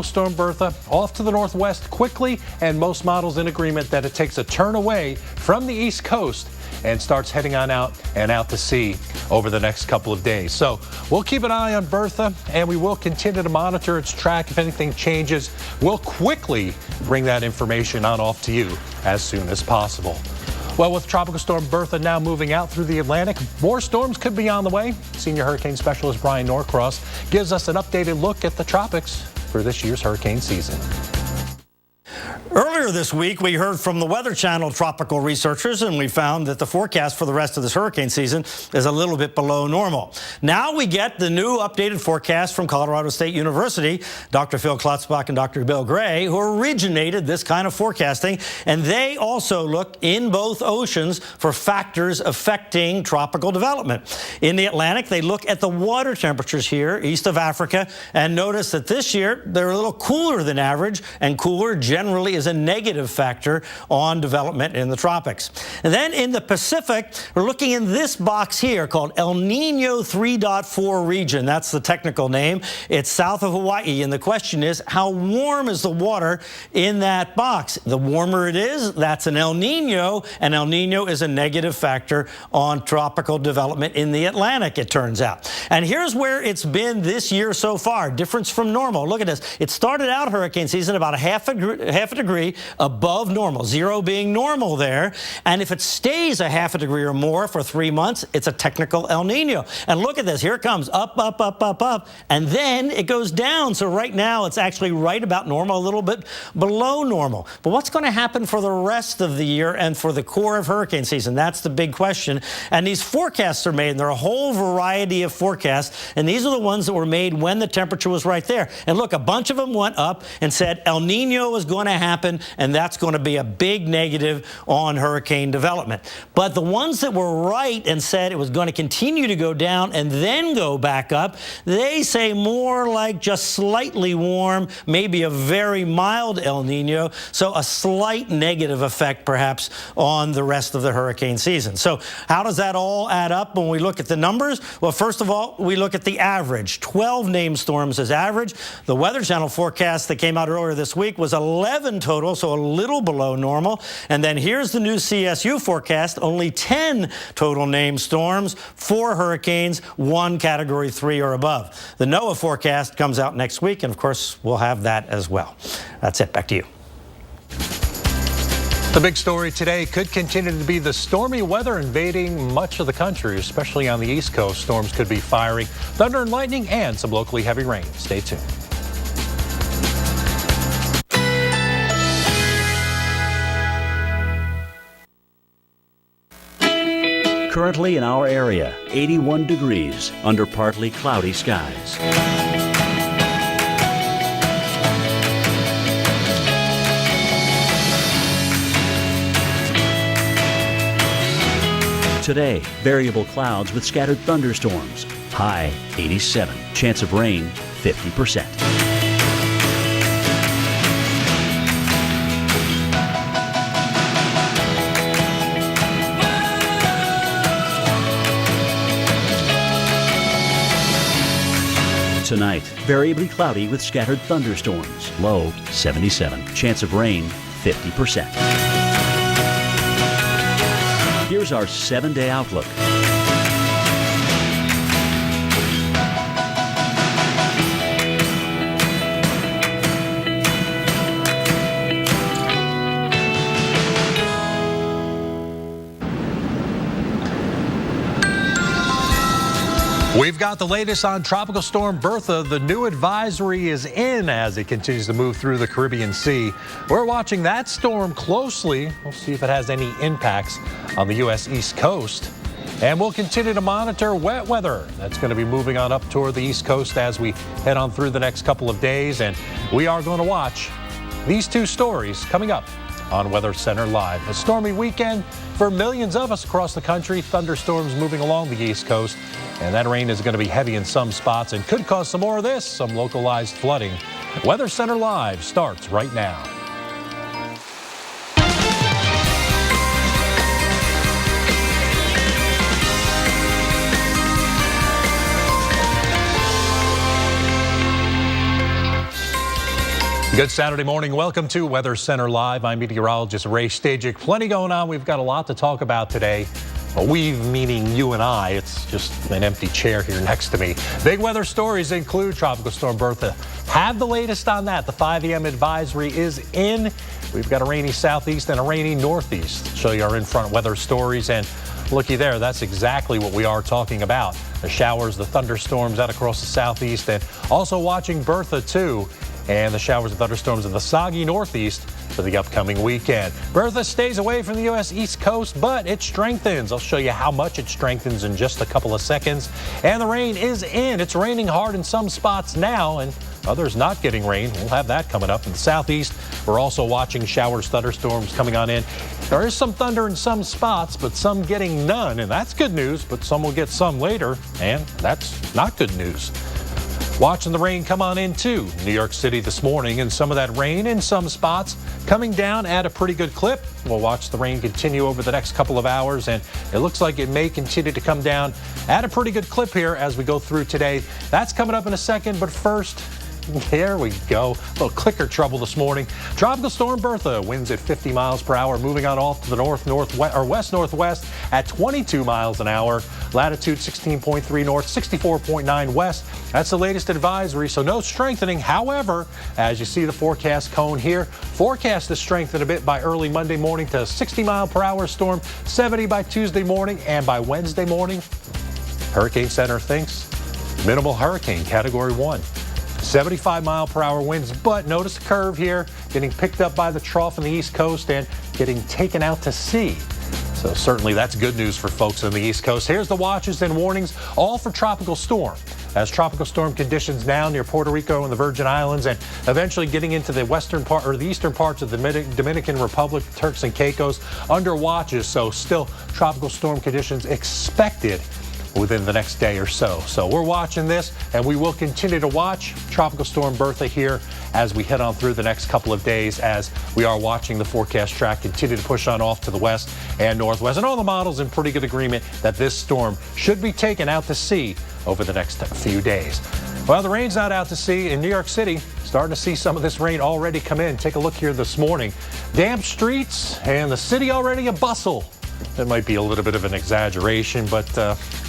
Storm Bertha off to the northwest quickly, and most models in agreement that it takes a turn away from the east coast and starts heading on out and out to sea over the next couple of days. So we'll keep an eye on Bertha, and we will continue to monitor its track. If anything changes, we'll quickly bring that information on off to you as soon as possible. Well, with Tropical Storm Bertha now moving out through the Atlantic, more storms could be on the way. Senior hurricane specialist Brian Norcross gives us an updated look at the tropics for this year's hurricane season. Earlier this week, we heard from the Weather Channel tropical researchers, and we found that the forecast for the rest of this hurricane season is a little bit below normal. Now we get the new updated forecast from Colorado State University, Dr. Phil Klotzbach and Dr. Bill Gray, who originated this kind of forecasting, and they also look in both oceans for factors affecting tropical development. In the Atlantic, they look at the water temperatures here east of Africa and notice that this year they're a little cooler than average, and cooler generally is a negative factor on development in the tropics. And then in the Pacific, we're looking in this box here called El Nino 3.4 region. That's the technical name. It's south of Hawaii, and the question is, how warm is the water in that box? The warmer it is, that's an El Nino, and El Nino is a negative factor on tropical development in the Atlantic, it turns out. And here's where it's been this year so far, difference from normal. Look at this. It started out hurricane season about a half a degree above normal, 0 being normal there. And if it stays a half a degree or more for 3 months, it's a technical El Nino. And look at this. Here it comes up, up, up, up, up, and then it goes down. So right now it's actually right about normal, a little bit below normal. But what's going to happen for the rest of the year and for the core of hurricane season? That's the big question. And these forecasts are made, and there are a whole variety of forecasts. And these are the ones that were made when the temperature was right there. And look, a bunch of them went up and said El Nino was going to happen, and that's going to be a big negative on hurricane development. But the ones that were right and said it was going to continue to go down and then go back up, they say more like just slightly warm, maybe a very mild El Nino, so a slight negative effect perhaps on the rest of the hurricane season. So how does that all add up when we look at the numbers? Well, first of all, we look at the average. 12 named storms as average. The Weather Channel forecast that came out earlier this week was 11 total, so a little below normal. And then here's the new CSU forecast, only 10 total named storms, 4 hurricanes, 1 Category 3 or above. The NOAA forecast comes out next week, and of course, we'll have that as well. That's it. Back to you. The big story today could continue to be the stormy weather invading much of the country, especially on the East Coast. Storms could be firing, thunder and lightning, and some locally heavy rain. Stay tuned. Currently in our area, 81 degrees under partly cloudy skies. Today, variable clouds with scattered thunderstorms. High 87. Chance of rain 50%. Tonight, variably cloudy with scattered thunderstorms. Low 77. Chance of rain 50%. Here's our 7-day outlook. We've got the latest on Tropical Storm Bertha. The new advisory is in as it continues to move through the Caribbean Sea. We're watching that storm closely. We'll see if it has any impacts on the U.S. East Coast. And we'll continue to monitor wet weather. That's going to be moving on up toward the East Coast as we head on through the next couple of days. And we are going to watch these 2 stories coming up on Weather Center Live. A stormy weekend for millions of us across the country. Thunderstorms moving along the East Coast. And that rain is going to be heavy in some spots and could cause some more of this, some localized flooding. Weather Center Live starts right now. Good Saturday morning. Welcome to Weather Center Live. I'm meteorologist Ray Stajic. Plenty going on. We've got a lot to talk about today. Well, we, meaning you and I, it's just an empty chair here next to me. Big weather stories include Tropical Storm Bertha. Have the latest on that. The 5 a.m. advisory is in. We've got a rainy southeast and a rainy northeast. Show you our in-front weather stories. And looky there, that's exactly what we are talking about. The showers, the thunderstorms out across the southeast, and also watching Bertha, too. And the showers and thunderstorms in the soggy northeast for the upcoming weekend. Bertha stays away from the U.S. East Coast, but it strengthens. I'll show you how much it strengthens in just a couple of seconds. And the rain is in. It's raining hard in some spots now, and others not getting rain. We'll have that coming up. In the southeast, we're also watching showers, thunderstorms coming on in. There is some thunder in some spots, but some getting none, and that's good news, but some will get some later, and that's not good news. Watching the rain come on in, too. New York City this morning, and some of that rain in some spots coming down at a pretty good clip. We'll watch the rain continue over the next couple of hours, and it looks like it may continue to come down at a pretty good clip here as we go through today. That's coming up in a second, but first, there we go. A little clicker trouble this morning. Tropical Storm Bertha, winds at 50 miles per hour, moving on off to the west-northwest at 22 miles an hour. Latitude 16.3 north, 64.9 west. That's the latest advisory, so no strengthening. However, as you see the forecast cone here, forecast to strengthen a bit by early Monday morning to 60 mile per hour storm, 70 by Tuesday morning, and by Wednesday morning, Hurricane Center thinks minimal hurricane, Category 1. 75 mile per hour winds, but notice the curve here, getting picked up by the trough on the East Coast and getting taken out to sea. So certainly that's good news for folks on the East Coast. Here's the watches and warnings, all for tropical storm. As tropical storm conditions now near Puerto Rico and the Virgin Islands, and eventually getting into the western part or the eastern parts of the Dominican Republic, Turks and Caicos, under watches. So still tropical storm conditions expected within the next day or so. So we're watching this, and we will continue to watch Tropical Storm Bertha here as we head on through the next couple of days, as we are watching the forecast track continue to push on off to the west and northwest. And all the models in pretty good agreement that this storm should be taken out to sea over the next few days. Well, the rain's not out to sea in New York City. Starting to see some of this rain already come in. Take a look here this morning. Damp streets and the city already a bustle. That might be a little bit of an exaggeration, but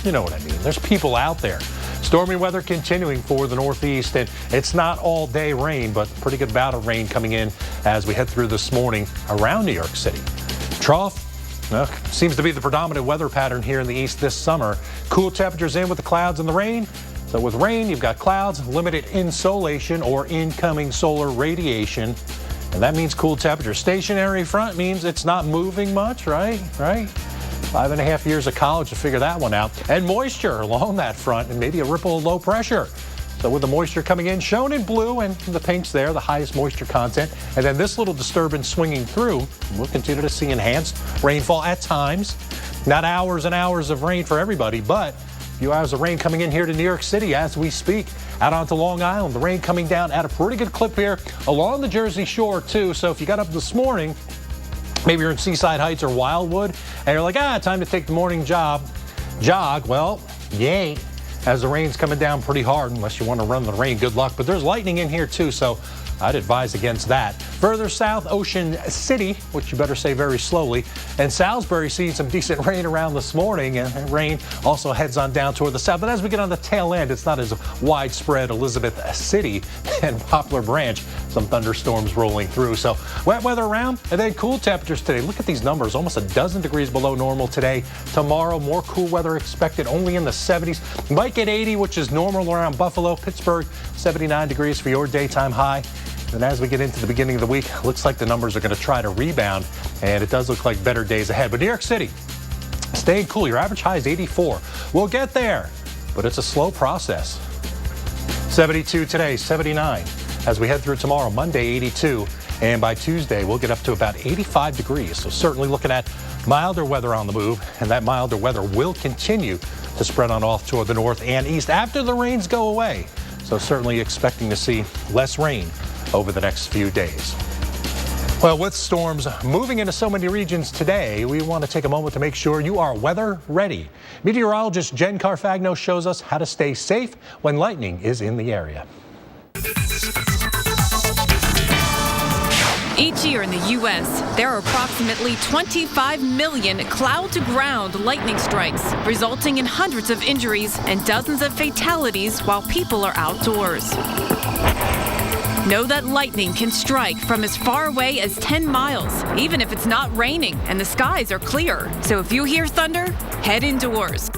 you know what I mean. There's people out there. Stormy weather continuing for the northeast, and it's not all day rain, but pretty good bout of rain coming in as we head through this morning around New York City. Trough seems to be the predominant weather pattern here in the east this summer. Cool temperatures in with the clouds and the rain. So with rain, you've got clouds, limited insolation or incoming solar radiation. And that means cool temperatures. Stationary front means it's not moving much, right? 5.5 years of college to figure that one out. And moisture along that front, and maybe a ripple of low pressure. So with the moisture coming in, shown in blue, and the pinks there, the highest moisture content. And then this little disturbance swinging through, we'll continue to see enhanced rainfall at times. Not hours and hours of rain for everybody, but a few hours of rain coming in here to New York City as we speak. Out onto Long Island, the rain coming down at a pretty good clip here along the Jersey Shore, too. So if you got up this morning, maybe you're in Seaside Heights or Wildwood, and you're like, time to take the morning jog. Well, you ain't, as the rain's coming down pretty hard, unless you want to run the rain. Good luck. But there's lightning in here, too, so I'd advise against that. Further south, Ocean City, which you better say very slowly, and Salisbury seeing some decent rain around this morning, and rain also heads on down toward the south. But as we get on the tail end, it's not as widespread. Elizabeth City and Poplar Branch, some thunderstorms rolling through. So wet weather around, and then cool temperatures today. Look at these numbers, almost a dozen degrees below normal today. Tomorrow, more cool weather expected, only in the 70s. Might get 80, which is normal around Buffalo. Pittsburgh, 79 degrees for your daytime high. And as we get into the beginning of the week, looks like the numbers are going to try to rebound, and it does look like better days ahead. But New York City, staying cool. Your average high is 84. We'll get there, but it's a slow process. 72 today, 79. As we head through tomorrow, Monday, 82. And by Tuesday, we'll get up to about 85 degrees. So certainly looking at milder weather on the move, and that milder weather will continue to spread on off toward the north and east after the rains go away. So certainly expecting to see less rain over the next few days. Well, with storms moving into so many regions today, we want to take a moment to make sure you are weather ready. Meteorologist Jen Carfagno shows us how to stay safe when lightning is in the area. Each year in the U.S., there are approximately 25 million cloud-to-ground lightning strikes, resulting in hundreds of injuries and dozens of fatalities while people are outdoors. Know that lightning can strike from as far away as 10 miles, even if it's not raining and the skies are clear. So if you hear thunder, head indoors.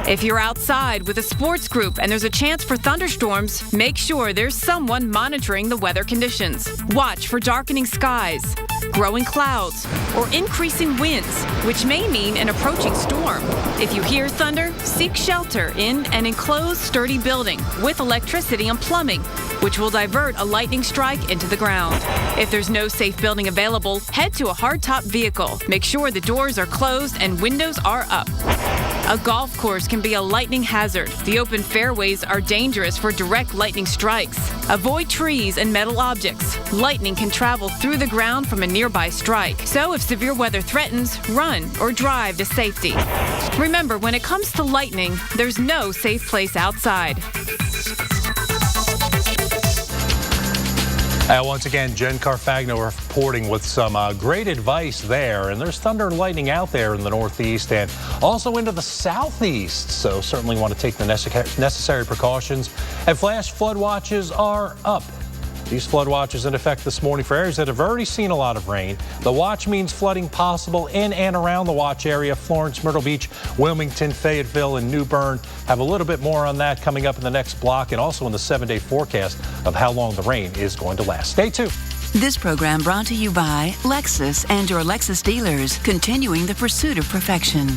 If you're outside with a sports group and there's a chance for thunderstorms, make sure there's someone monitoring the weather conditions. Watch for darkening skies, growing clouds, or increasing winds, which may mean an approaching storm. If you hear thunder, seek shelter in an enclosed, sturdy building with electricity and plumbing, which will divert a lightning strike into the ground. If there's no safe building available, head to a hardtop vehicle. Make sure the doors are closed and windows are up. A golf course can be a lightning hazard. The open fairways are dangerous for direct lightning strikes. Avoid trees and metal objects. Lightning can travel through the ground from a nearby strike. So if severe weather threatens, run or drive to safety. Remember, when it comes to lightning, there's no safe place outside. Once again, Jen Carfagno reporting with some great advice there. And there's thunder and lightning out there in the northeast and also into the southeast. So certainly want to take the necessary precautions. And flash flood watches are up. These flood watches in effect this morning for areas that have already seen a lot of rain. The watch means flooding possible in and around the watch area. Florence, Myrtle Beach, Wilmington, Fayetteville, and New Bern. Have a little bit more on that coming up in the next block and also in the 7-day forecast of how long the rain is going to last. Stay tuned. This program brought to you by Lexus and your Lexus dealers, continuing the pursuit of perfection.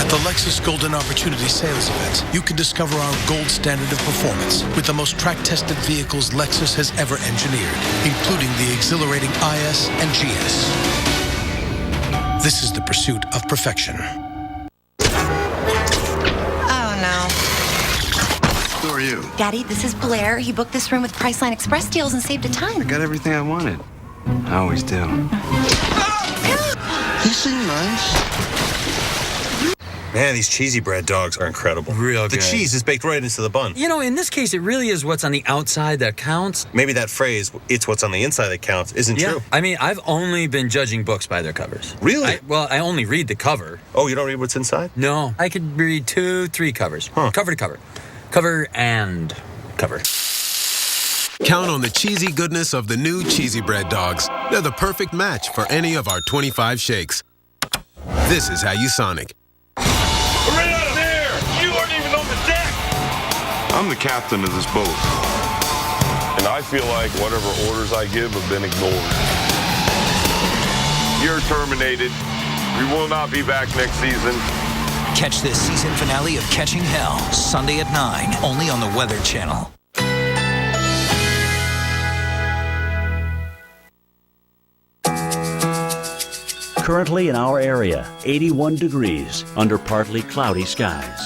At the Lexus Golden Opportunity Sales Event, you can discover our gold standard of performance with the most track-tested vehicles Lexus has ever engineered, including the exhilarating IS and GS. This is the pursuit of perfection. Oh, no. Who are you? Daddy, this is Blair. He booked this room with Priceline Express deals and saved a ton. I got everything I wanted. I always do. You seem nice. Man, these cheesy bread dogs are incredible. Real good. The cheese is baked right into the bun. You know, in this case, it really is what's on the outside that counts. Maybe that phrase, "it's what's on the inside that counts," isn't true. I mean, I've only been judging books by their covers. Really? I only read the cover. Oh, you don't read what's inside? No, I could read 2, 3 covers. Cover to cover. Cover and cover. Count on the cheesy goodness of the new Cheesy Bread Dogs. They're the perfect match for any of our 25 shakes. This is how you Sonic. Right out of there! You aren't even on the deck! I'm the captain of this boat. And I feel like whatever orders I give have been ignored. You're terminated. We will not be back next season. Catch the season finale of Catching Hell, Sunday at 9, only on the Weather Channel. Currently in our area, 81 degrees under partly cloudy skies.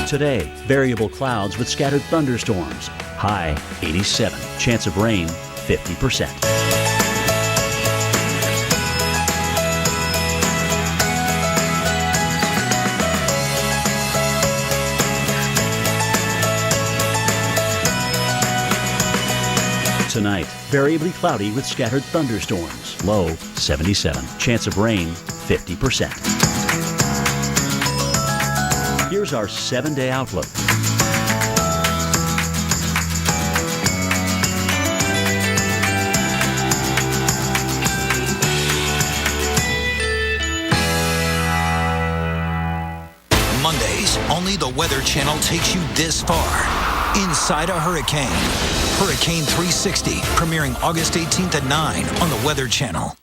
Today, variable clouds with scattered thunderstorms. High 87. Chance of rain 50%. Tonight, variably cloudy with scattered thunderstorms. Low 77. Chance of rain 50%. Here's our 7-day outlook. Mondays, only the Weather Channel takes you this far. Inside a Hurricane. Hurricane 360, premiering August 18th at 9 on the Weather Channel.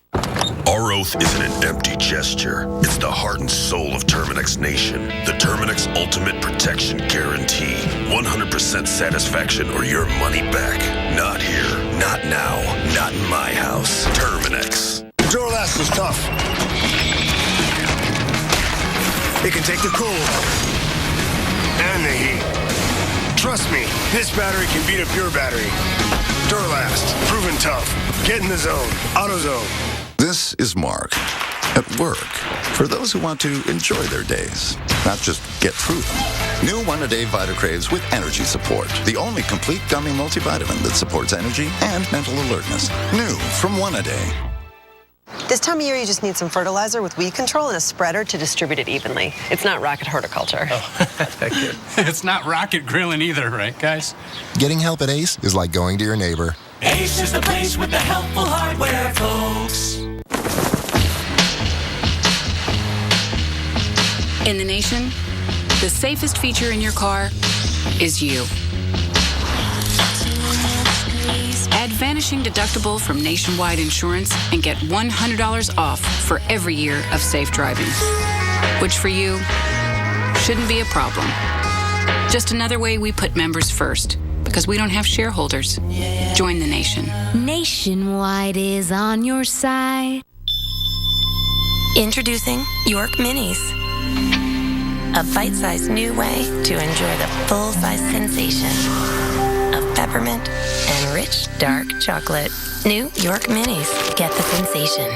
Our oath isn't an empty gesture. It's the heart and soul of Terminix Nation. The Terminix Ultimate Protection Guarantee. 100% satisfaction or your money back. Not here, not now, not in my house. Terminix. The Duralast is tough. It can take the cold and the heat. Trust me, this battery can beat up your battery. Duralast, proven tough. Get in the zone. AutoZone. This is Mark, at work, for those who want to enjoy their days, not just get through them. New One-A-Day VitaCraves with energy support. The only complete gummy multivitamin that supports energy and mental alertness. New from One-A-Day. This time of year, you just need some fertilizer with weed control and a spreader to distribute it evenly. It's not rocket horticulture. It's not rocket grilling either, right, guys? Getting help at Ace is like going to your neighbor. Ace is the place with the helpful hardware, folks. In the nation, the safest feature in your car is you. Add Vanishing Deductible from Nationwide Insurance and get $100 off for every year of safe driving, which for you shouldn't be a problem. Just another way we put members first, because we don't have shareholders. Join the nation. Nationwide is on your side. Introducing York Minis. A bite-sized new way to enjoy the full-size sensation of peppermint and rich dark chocolate. New York Minis. Get the sensation.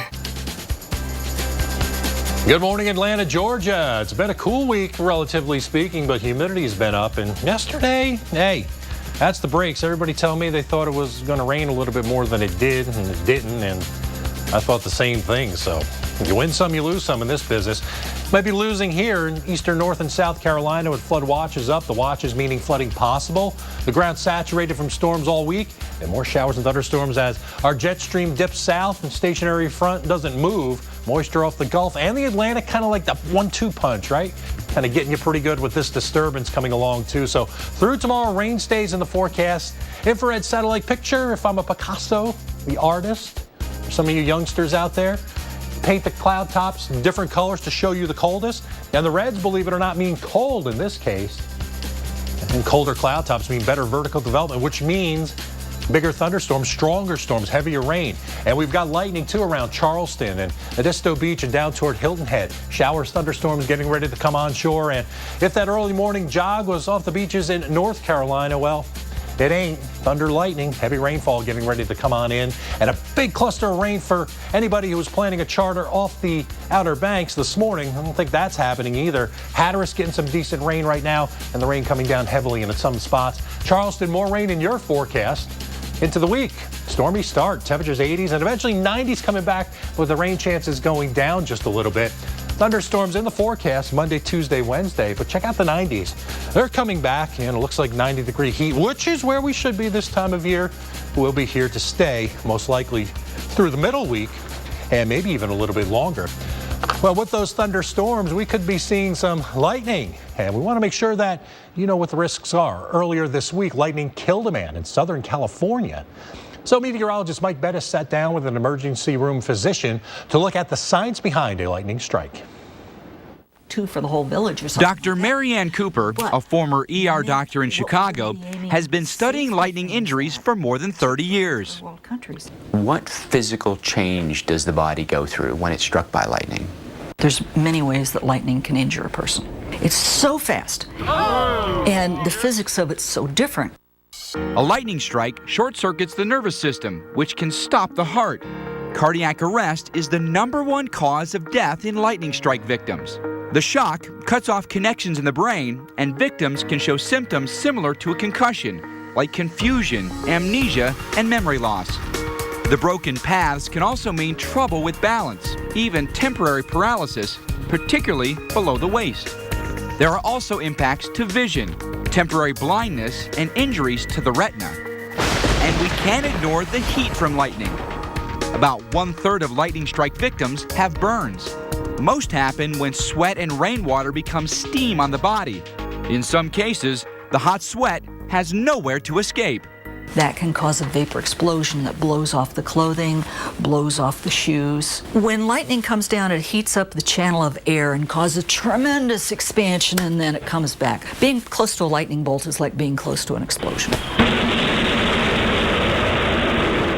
Good morning, Atlanta, Georgia. It's been a cool week, relatively speaking, but humidity's been up. And yesterday, hey, that's the breaks. Everybody tell me they thought it was going to rain a little bit more than it did, and it didn't. And I thought the same thing. So you win some, you lose some in this business. Might be losing here in eastern North and South Carolina with flood watches up. The watches meaning flooding possible. The ground saturated from storms all week, and more showers and thunderstorms as our jet stream dips south and stationary front doesn't move. Moisture off the Gulf and the Atlantic, kind of like the 1-2 punch, right? Kind of getting you pretty good with this disturbance coming along too. So through tomorrow, rain stays in the forecast. Infrared satellite picture, if I'm a Picasso, the artist, some of you youngsters out there, paint the cloud tops in different colors to show you the coldest. And the reds, believe it or not, mean cold in this case. And colder cloud tops mean better vertical development, which means bigger thunderstorms, stronger storms, heavier rain. And we've got lightning too around Charleston and Edisto Beach and down toward Hilton Head. Showers, thunderstorms getting ready to come on shore. And if that early morning jog was off the beaches in North Carolina, well, it ain't. Thunder, lightning, heavy rainfall getting ready to come on in, and a big cluster of rain for anybody who was planning a charter off the Outer Banks this morning. I don't think that's happening either. Hatteras getting some decent rain right now, and the rain coming down heavily in some spots. Charleston, more rain in your forecast. Into the week, stormy start, temperatures 80s, and eventually 90s coming back with the rain chances going down just a little bit. Thunderstorms in the forecast Monday, Tuesday, Wednesday, but check out the 90s. They're coming back, and it looks like 90-degree heat, which is where we should be this time of year. We'll be here to stay, most likely through the middle week, and maybe even a little bit longer. Well, with those thunderstorms, we could be seeing some lightning, and we want to make sure that you know what the risks are. Earlier this week, lightning killed a man in Southern California. So meteorologist Mike Bettis sat down with an emergency room physician to look at the science behind a lightning strike. For the whole village or something. Dr. Marianne Cooper, a former ER doctor in Chicago, has been studying lightning injuries for more than 30 years. What physical change does the body go through when it's struck by lightning? There's many ways that lightning can injure a person. It's so fast, and the physics of it's so different. A lightning strike short-circuits the nervous system, which can stop the heart. Cardiac arrest is the #1 cause of death in lightning strike victims. The shock cuts off connections in the brain, and victims can show symptoms similar to a concussion, like confusion, amnesia, and memory loss. The broken paths can also mean trouble with balance, even temporary paralysis, particularly below the waist. There are also impacts to vision, temporary blindness, and injuries to the retina. And we can't ignore the heat from lightning. About 1/3 of lightning strike victims have burns. Most happen when sweat and rainwater become steam on the body. In some cases, the hot sweat has nowhere to escape. That can cause a vapor explosion that blows off the clothing, blows off the shoes. When lightning comes down, it heats up the channel of air and causes tremendous expansion, and then it comes back. Being close to a lightning bolt is like being close to an explosion.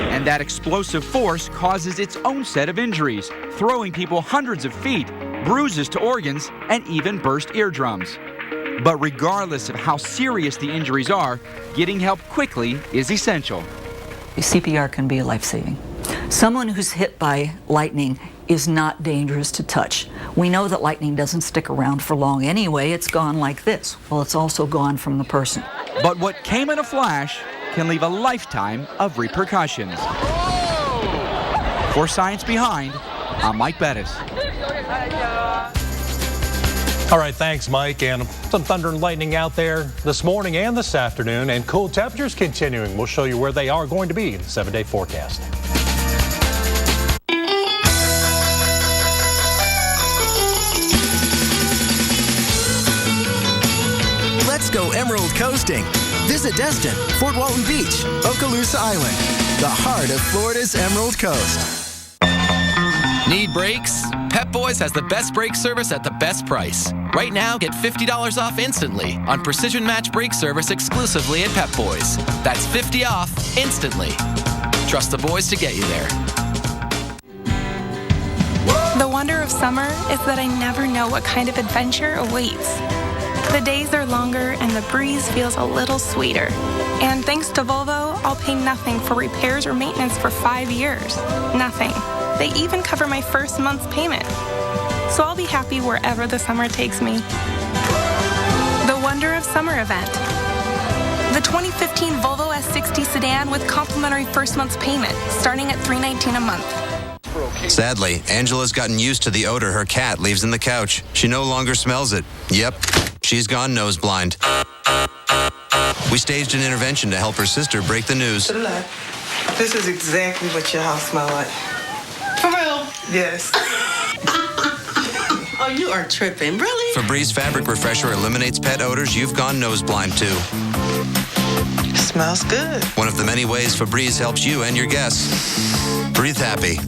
And that explosive force causes its own set of injuries, throwing people hundreds of feet, bruises to organs, and even burst eardrums. But regardless of how serious the injuries are, getting help quickly is essential. CPR can be life-saving. Someone who's hit by lightning is not dangerous to touch. We know that lightning doesn't stick around for long anyway. It's gone like this. Well, it's also gone from the person. But what came in a flash can leave a lifetime of repercussions. For Science Behind, I'm Mike Bettis. All right, thanks, Mike. And some thunder and lightning out there this morning and this afternoon, and cool temperatures continuing. We'll show you where they are going to be in the 7-day forecast. Let's go Emerald Coasting. Visit Destin, Fort Walton Beach, Okaloosa Island, the heart of Florida's Emerald Coast. Need brakes? Pep Boys has the best brake service at the best price. Right now, get $50 off instantly on Precision Match brake service exclusively at Pep Boys. That's $50 off instantly. Trust the boys to get you there. The wonder of summer is that I never know what kind of adventure awaits. The days are longer and the breeze feels a little sweeter. And thanks to Volvo, I'll pay nothing for repairs or maintenance for 5 years. Nothing. They even cover my first month's payment. So I'll be happy wherever the summer takes me. The Wonder of Summer event. The 2015 Volvo S60 sedan with complimentary first month's payment, starting at $319 a month. Sadly, Angela's gotten used to the odor her cat leaves in the couch. She no longer smells it. Yep, she's gone nose blind. We staged an intervention to help her sister break the news. To the left. This is exactly what your house smells like. For real? Yes. Oh, you are tripping. Really? Febreze Fabric Refresher eliminates pet odors you've gone nose blind to. Smells good. One of the many ways Febreze helps you and your guests. Breathe happy.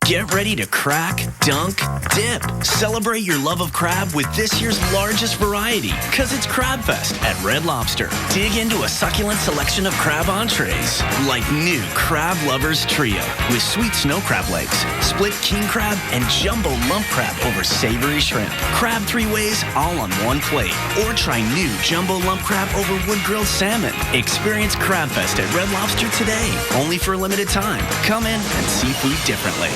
Get ready to crack, dunk, dip. Celebrate your love of crab with this year's largest variety, because it's Crab Fest at Red Lobster. Dig into a succulent selection of crab entrees, like new Crab Lovers Trio with sweet snow crab legs, split king crab, and jumbo lump crab over savory shrimp. Crab 3 ways all on one plate. Or try new jumbo lump crab over wood-grilled salmon. Experience Crab Fest at Red Lobster today, only for a limited time. Come in and see food differently.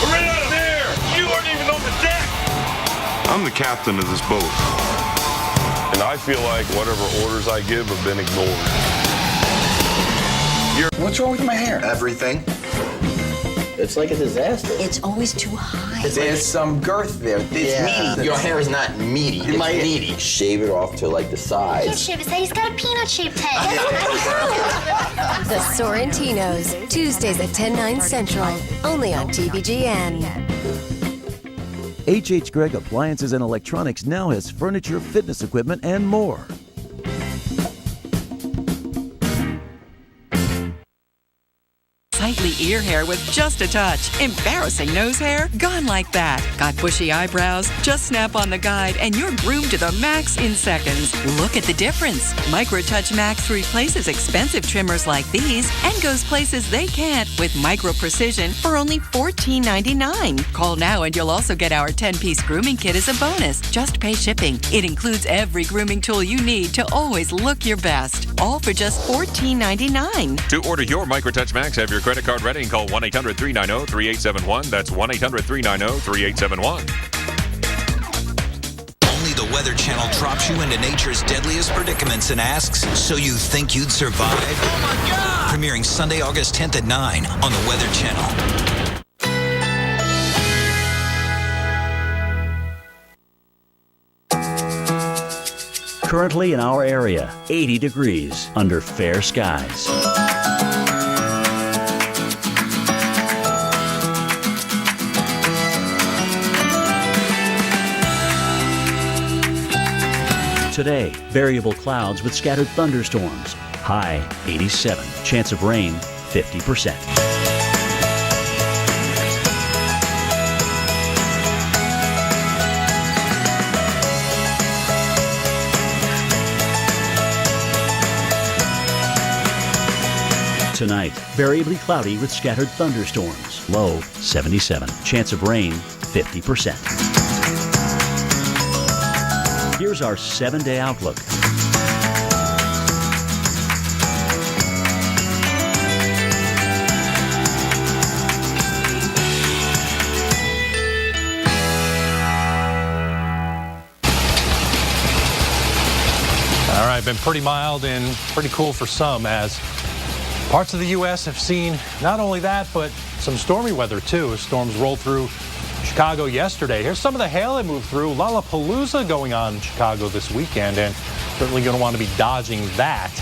Right out of there! You aren't even on the deck! I'm the captain of this boat. And I feel like whatever orders I give have been ignored. What's wrong with my hair? Everything. It's like a disaster. It's always too high. There's some girth there. It's meaty. Your hair is not meaty. It's meaty. Shave it off to like the sides. Can't shave his head. He's got a peanut-shaped head. The Sorrentinos, Tuesdays at 10/9 Central, only on TVGN. H.H. Gregg Appliances and Electronics now has furniture, fitness equipment, and more. Sightly ear hair with just a touch. Embarrassing nose hair? Gone like that. Got bushy eyebrows? Just snap on the guide and you're groomed to the max in seconds. Look at the difference. MicroTouch Max replaces expensive trimmers like these and goes places they can't with micro precision for only $14.99. Call now and you'll also get our 10-piece grooming kit as a bonus. Just pay shipping. It includes every grooming tool you need to always look your best. All for just $14.99. To order your MicroTouch Max, have your credit card ready and call 1-800-390-3871. That's 1-800-390-3871. Only the Weather Channel drops you into nature's deadliest predicaments and asks, so you think you'd survive? Oh my God! Premiering Sunday, August 10th at 9 on the Weather Channel. Currently in our area, 80 degrees under fair skies. Today, variable clouds with scattered thunderstorms. High 87. Chance of rain 50%. Tonight, variably cloudy with scattered thunderstorms. Low 77. Chance of rain 50%. Here's our 7-day outlook. right, been pretty mild and pretty cool for some, as parts of the U.S. have seen not only that, but some stormy weather too, as storms rolled through Chicago yesterday. Here's some of the hail that moved through. Lollapalooza going on in Chicago this weekend, and certainly going to want to be dodging that.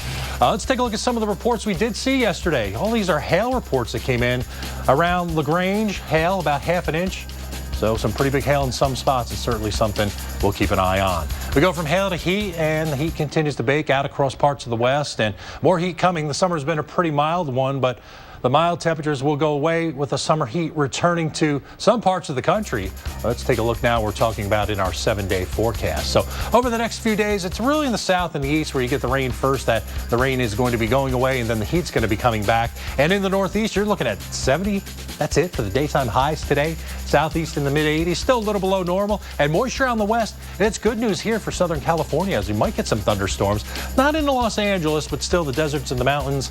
Let's take a look at some of the reports we did see yesterday. All these are hail reports that came in around LaGrange. Hail about ½ an inch. So some pretty big hail in some spots. It's certainly something we'll keep an eye on. We go from hail to heat, and the heat continues to bake out across parts of the west, and more heat coming. The summer's been a pretty mild one, but the mild temperatures will go away with the summer heat returning to some parts of the country. Let's take a look now. We're talking about in our 7-day forecast. So over the next few days, it's really in the south and the east where you get the rain first. That the rain is going to be going away, and then the heat's going to be coming back. And in the northeast, you're looking at 70. That's it for the daytime highs today. Southeast in the mid-80s, still a little below normal, and moisture on the west. And it's good news here for Southern California, as we might get some thunderstorms. Not into Los Angeles, but still the deserts and the mountains,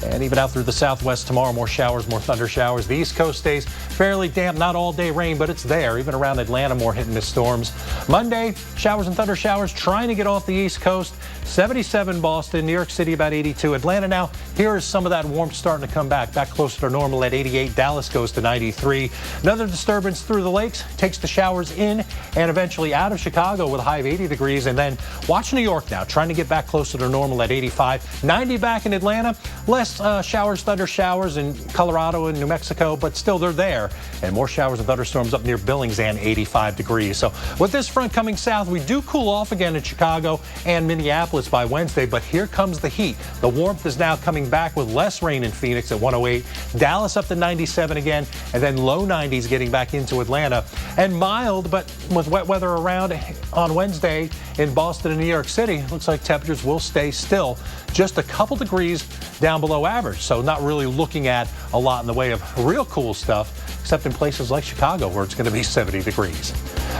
and even out through the southwest tomorrow. More showers, more thunder showers. The East Coast stays fairly damp, not all day rain, but it's there. Even around Atlanta, more hit and miss storms. Monday, showers and thunder showers trying to get off the East Coast. 77 Boston, New York City about 82. Atlanta now, here is some of that warmth starting to come back closer to normal at 88. Dallas goes to 93. Another disturbance through the lakes takes the showers in and eventually out of Chicago with a high of 80 degrees. And then watch New York now, trying to get back closer to normal at 85. 90 back in Atlanta. Less showers, thunder showers in Colorado and New Mexico, but still they're there. And more showers and thunderstorms up near Billings and 85 degrees. So with this front coming south, we do cool off again in Chicago and Minneapolis by Wednesday, but here comes the heat. The warmth is now coming back with less rain in Phoenix at 108. Dallas up to 97 again, and then low 90s getting back into Atlanta. And mild, but with wet weather around on Wednesday in Boston and New York City. Looks like temperatures will stay still just a couple degrees down below average. So not really looking at a lot in the way of real cool stuff, except in places like Chicago where it's going to be 70 degrees.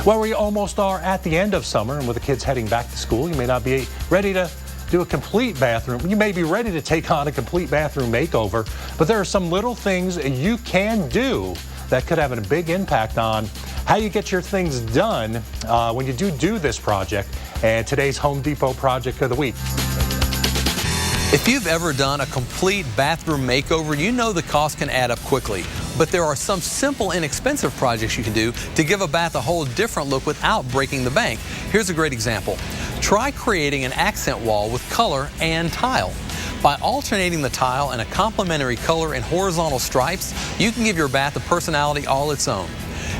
Well, we almost are at the end of summer, and with the kids heading back to school, you may not be ready to do a complete bathroom. You may be ready to take on a complete bathroom makeover, but there are some little things you can do that could have a big impact on how you get your things done when you do this project. And today's Home Depot project of the week. If you've ever done a complete bathroom makeover, you know the cost can add up quickly. But there are some simple, inexpensive projects you can do to give a bath a whole different look without breaking the bank. Here's a great example. Try creating an accent wall with color and tile. By alternating the tile and a complementary color in horizontal stripes, you can give your bath a personality all its own.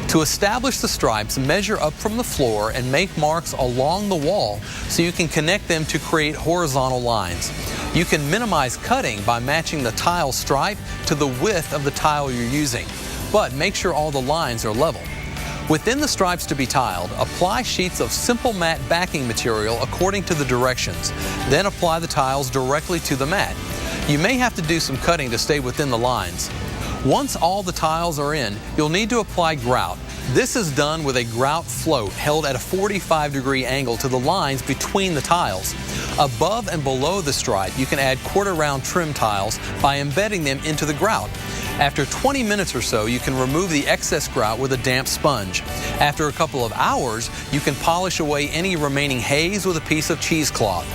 To establish the stripes, measure up from the floor and make marks along the wall so you can connect them to create horizontal lines. You can minimize cutting by matching the tile stripe to the width of the tile you're using, but make sure all the lines are level. Within the stripes to be tiled, apply sheets of simple matte backing material according to the directions. Then apply the tiles directly to the mat. You may have to do some cutting to stay within the lines. Once all the tiles are in, you'll need to apply grout. This is done with a grout float held at a 45-degree angle to the lines between the tiles. Above and below the stripe, you can add quarter-round trim tiles by embedding them into the grout. After 20 minutes or so, you can remove the excess grout with a damp sponge. After a couple of hours, you can polish away any remaining haze with a piece of cheesecloth.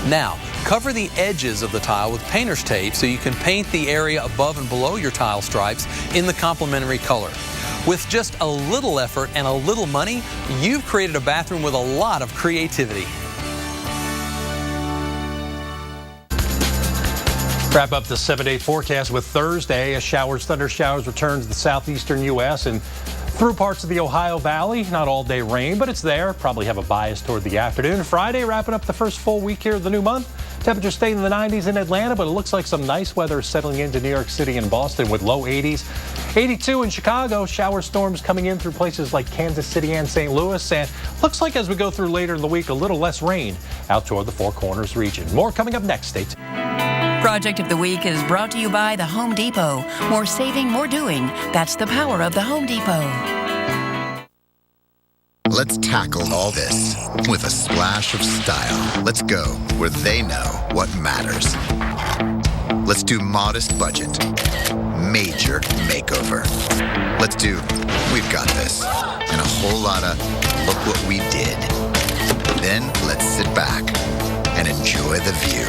Now, cover the edges of the tile with painter's tape so you can paint the area above and below your tile stripes in the complementary color. With just a little effort and a little money, you've created a bathroom with a lot of creativity. Wrap up the 7-day forecast with Thursday. As showers, thunder showers return to the southeastern U.S. and through parts of the Ohio Valley. Not all day rain, but it's there. Probably have a bias toward the afternoon. Friday, wrapping up the first full week here of the new month. Temperatures staying in the 90s in Atlanta, but it looks like some nice weather settling into New York City and Boston with low 80s. 82 in Chicago. Shower storms coming in through places like Kansas City and St. Louis. And looks like as we go through later in the week, a little less rain out toward the Four Corners region. More coming up next. Stay tuned. Project of the Week is brought to you by the Home Depot. More saving, more doing. That's the power of the Home Depot. Let's tackle all this with a splash of style. Let's go where they know what matters. Let's do modest budget. Major makeover. Let's do we've got this. And a whole lot of look what we did. Then let's sit back and enjoy the view.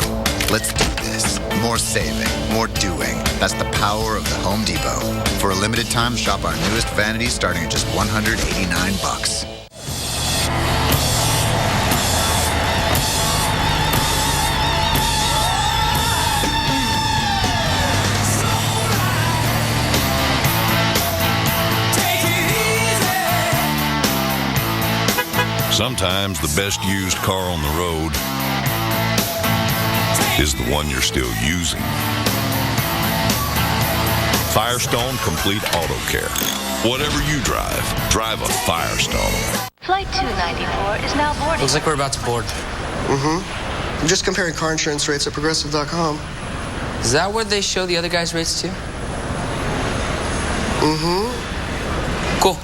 Let's do this. More saving, more doing. That's the power of the Home Depot. For a limited time, shop our newest vanities starting at just $189. Sometimes the best used car on the road is the one you're still using. Firestone Complete Auto Care. Whatever you drive, drive a Firestone. Flight 294 is now boarding. Looks like we're about to board. I'm just comparing car insurance rates at Progressive.com. Is that where they show the other guys' rates too? Cool.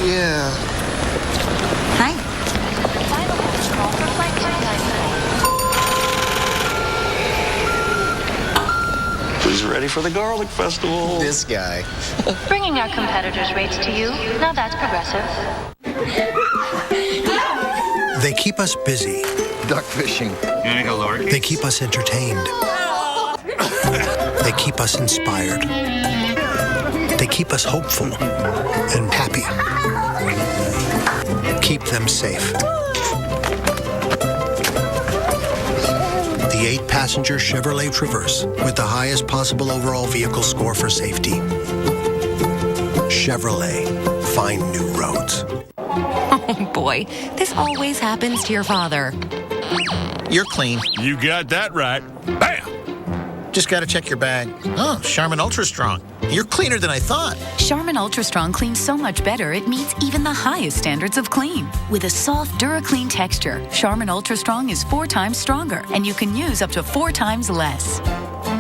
Yeah. Hi. Final call for Flight 294. Who's ready for the Garlic Festival? This guy. Bringing our competitors' rates to you. Now that's Progressive. They keep us busy. Duck fishing. They keep us entertained. They keep us inspired. They keep us hopeful and happy. Keep them safe. The 8-passenger Chevrolet Traverse with the highest possible overall vehicle score for safety. Chevrolet. Find new roads. Oh boy, this always happens to your father. You're clean. You got that right. Bam! Just got to check your bag. Oh, Charmin Ultra Strong. You're cleaner than I thought. Charmin Ultra Strong cleans so much better it meets even the highest standards of clean. With a soft DuraClean texture, Charmin Ultra Strong is 4 times stronger, and you can use up to 4 times less.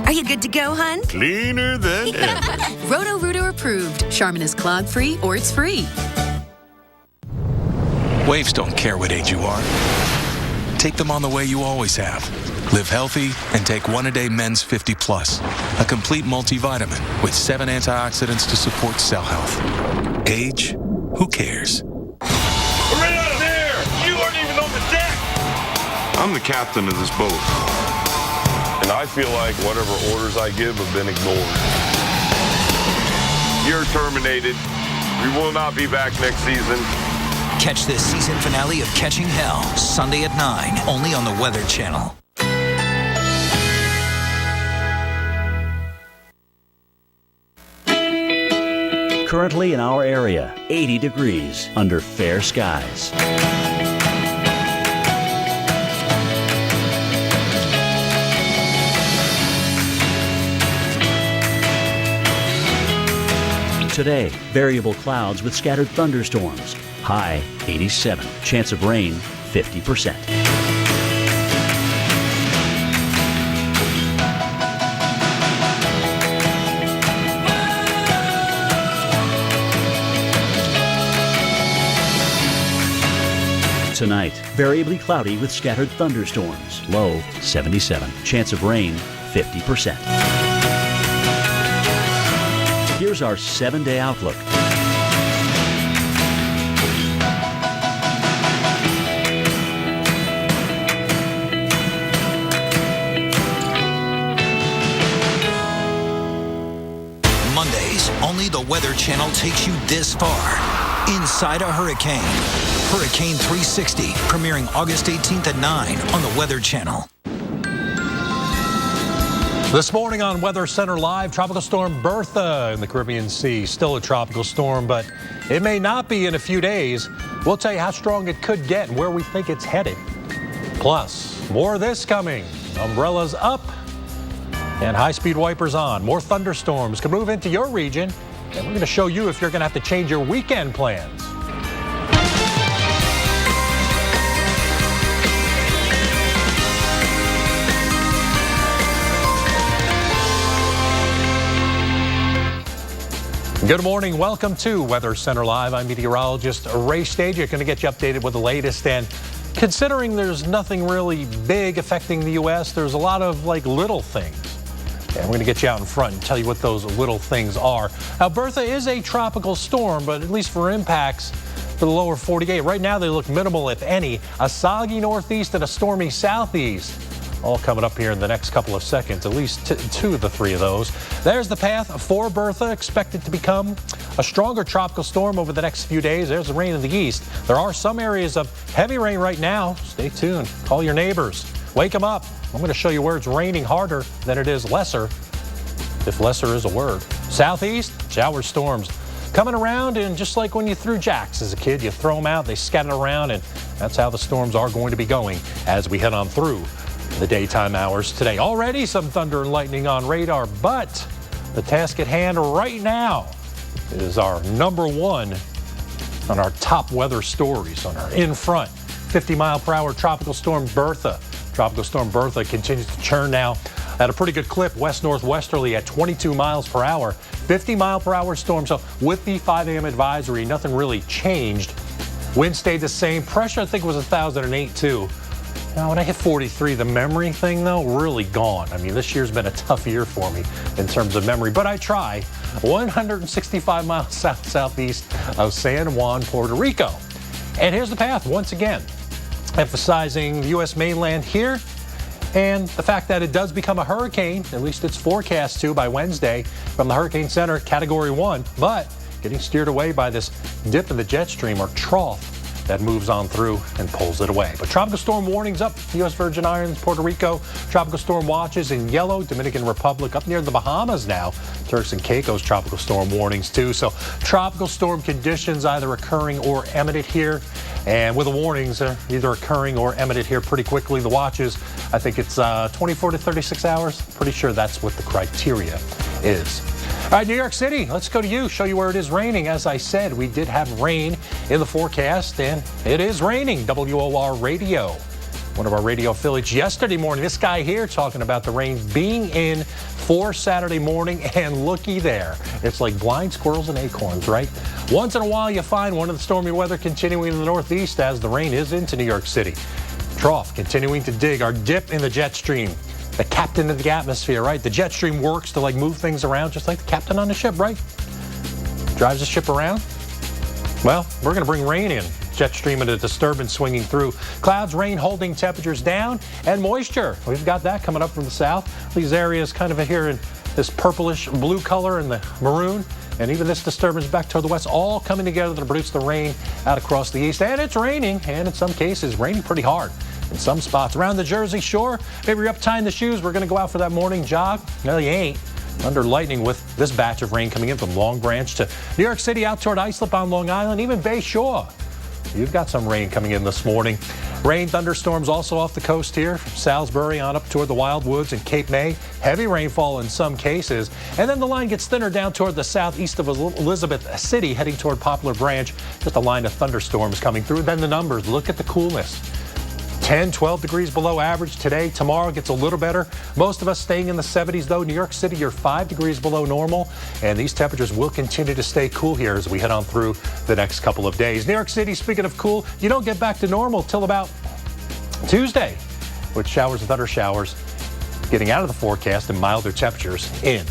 Are you good to go, hun? Cleaner than ever. Roto-Rooter approved. Charmin is clog-free or it's free. Waves don't care what age you are. Take them on the way you always have. Live healthy and take One-A-Day Men's 50 Plus, a complete multivitamin with 7 antioxidants to support cell health. Age? Who cares? Right out there! You weren't even on the deck! I'm the captain of this boat. And I feel like whatever orders I give have been ignored. You're terminated. We will not be back next season. Catch the season finale of Catching Hell, Sunday at 9, only on the Weather Channel. Currently in our area, 80 degrees under fair skies. Today, variable clouds with scattered thunderstorms. High 87. Chance of rain 50%. Tonight, variably cloudy with scattered thunderstorms. Low 77. Chance of rain 50%. Here's our 7-day outlook. Mondays, only the Weather Channel takes you this far. Inside a Hurricane. Hurricane 360, premiering August 18th at 9 on the Weather Channel. This morning on Weather Center Live, Tropical Storm Bertha in the Caribbean Sea. Still a tropical storm, but it may not be in a few days. We'll tell you how strong it could get and where we think it's headed. Plus, more of this coming. Umbrellas up and high-speed wipers on. More thunderstorms can move into your region, and we're going to show you if you're going to have to change your weekend plans. Good morning. Welcome to Weather Center Live. I'm meteorologist Ray Stajic. Going to get you updated with the latest. And considering there's nothing really big affecting the U.S., there's a lot of little things. And we're going to get you out in front and tell you what those little things are. Now, Bertha is a tropical storm, but at least for impacts, for the lower 48. Right now they look minimal, if any. A soggy northeast and a stormy southeast. All coming up here in the next couple of seconds, at least two of the three of those. There's the path for Bertha, expected to become a stronger tropical storm over the next few days. There's the rain in the east. There are some areas of heavy rain right now. Stay tuned. Call your neighbors. Wake them up. I'm going to show you where it's raining harder than it is lesser, if lesser is a word. Southeast, shower storms coming around, and just like when you threw jacks as a kid, you throw them out, they scatter around, and that's how the storms are going to be going as we head on through the daytime hours today. Already some thunder and lightning on radar, but the task at hand right now is our number one on our top weather stories on our in front. 50-mile-per-hour tropical storm Bertha. Tropical storm Bertha continues to churn now at a pretty good clip, west-northwesterly at 22 miles per hour. 50-mile-per-hour storm. So with the 5 a.m. advisory, nothing really changed. Wind stayed the same. Pressure, I think, was 1,008 too. Now, when I hit 43, the memory thing, though, really gone. I mean, this year's been a tough year for me in terms of memory, but I try. 165 miles southeast of San Juan, Puerto Rico. And here's the path once again, emphasizing the U.S. mainland here and the fact that it does become a hurricane, at least it's forecast to by Wednesday from the Hurricane Center, Category 1, but getting steered away by this dip in the jet stream or trough that moves on through and pulls it away. But tropical storm warnings up U.S. Virgin Islands, Puerto Rico. Tropical storm watches in yellow. Dominican Republic up near the Bahamas now. Turks and Caicos tropical storm warnings too. So tropical storm conditions either occurring or imminent here. And with the warnings either occurring or imminent here pretty quickly. The watches, I think it's 24 to 36 hours. Pretty sure that's what the criteria is. All right, New York City, let's go to you, show you where it is raining. As I said, we did have rain in the forecast, and it is raining. WOR Radio, one of our radio affiliates yesterday morning. This guy here talking about the rain being in for Saturday morning, and looky there. It's like blind squirrels and acorns, right? Once in a while, you find one of the stormy weather continuing in the northeast as the rain is into New York City. Trough continuing to dig. Our dip in the jet stream. The captain of the atmosphere, right? The jet stream works to like move things around just like the captain on the ship, right? Drives the ship around. Well, we're going to bring rain in. Jet stream and a disturbance swinging through. Clouds, rain holding temperatures down, and moisture. We've got that coming up from the south. These areas kind of here in this purplish blue color and the maroon. And even this disturbance back toward the west, all coming together to produce the rain out across the east. And it's raining, and in some cases, raining pretty hard. In some spots around the Jersey Shore, maybe you're up tying the shoes. We're going to go out for that morning jog. No, you ain't. Under lightning with this batch of rain coming in from Long Branch to New York City, out toward Islip on Long Island, even Bay Shore. You've got some rain coming in this morning. Rain, thunderstorms also off the coast here, from Salisbury on up toward the Wildwoods and Cape May. Heavy rainfall in some cases. And then the line gets thinner down toward the southeast of Elizabeth City, heading toward Poplar Branch. Just a line of thunderstorms coming through. Then the numbers, look at the coolness. 10, 12 degrees below average today. Tomorrow gets a little better. Most of us staying in the 70s, though. New York City, you're 5 degrees below normal. And these temperatures will continue to stay cool here as we head on through the next couple of days. New York City, speaking of cool, you don't get back to normal till about Tuesday, with showers and thunder showers getting out of the forecast and milder temperatures in.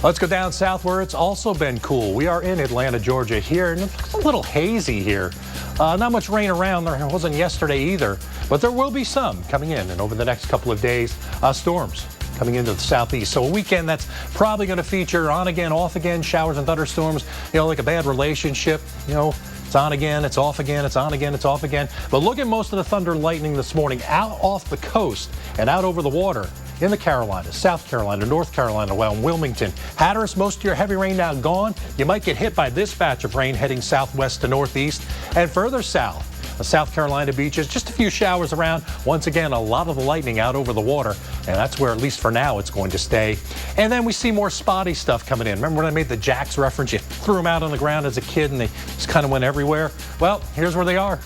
Let's go down south where it's also been cool. We are in Atlanta, Georgia here, and it's a little hazy here. Not much rain around. There wasn't yesterday either, but there will be some coming in. And over the next couple of days, storms coming into the southeast. So a weekend that's probably going to feature on again, off again, showers and thunderstorms, like a bad relationship, It's on again, it's off again, it's on again, it's off again. But look at most of the thunder and lightning this morning out off the coast and out over the water in the Carolinas, South Carolina, North Carolina, well, Wilmington. Hatteras, most of your heavy rain now gone. You might get hit by this batch of rain heading southwest to northeast and further south. The South Carolina beaches, just a few showers around. Once again, a lot of the lightning out over the water, and that's where, at least for now, it's going to stay. And then we see more spotty stuff coming in. Remember when I made the jacks reference? You threw them out on the ground as a kid, and they just kind of went everywhere. Well, here's where they are.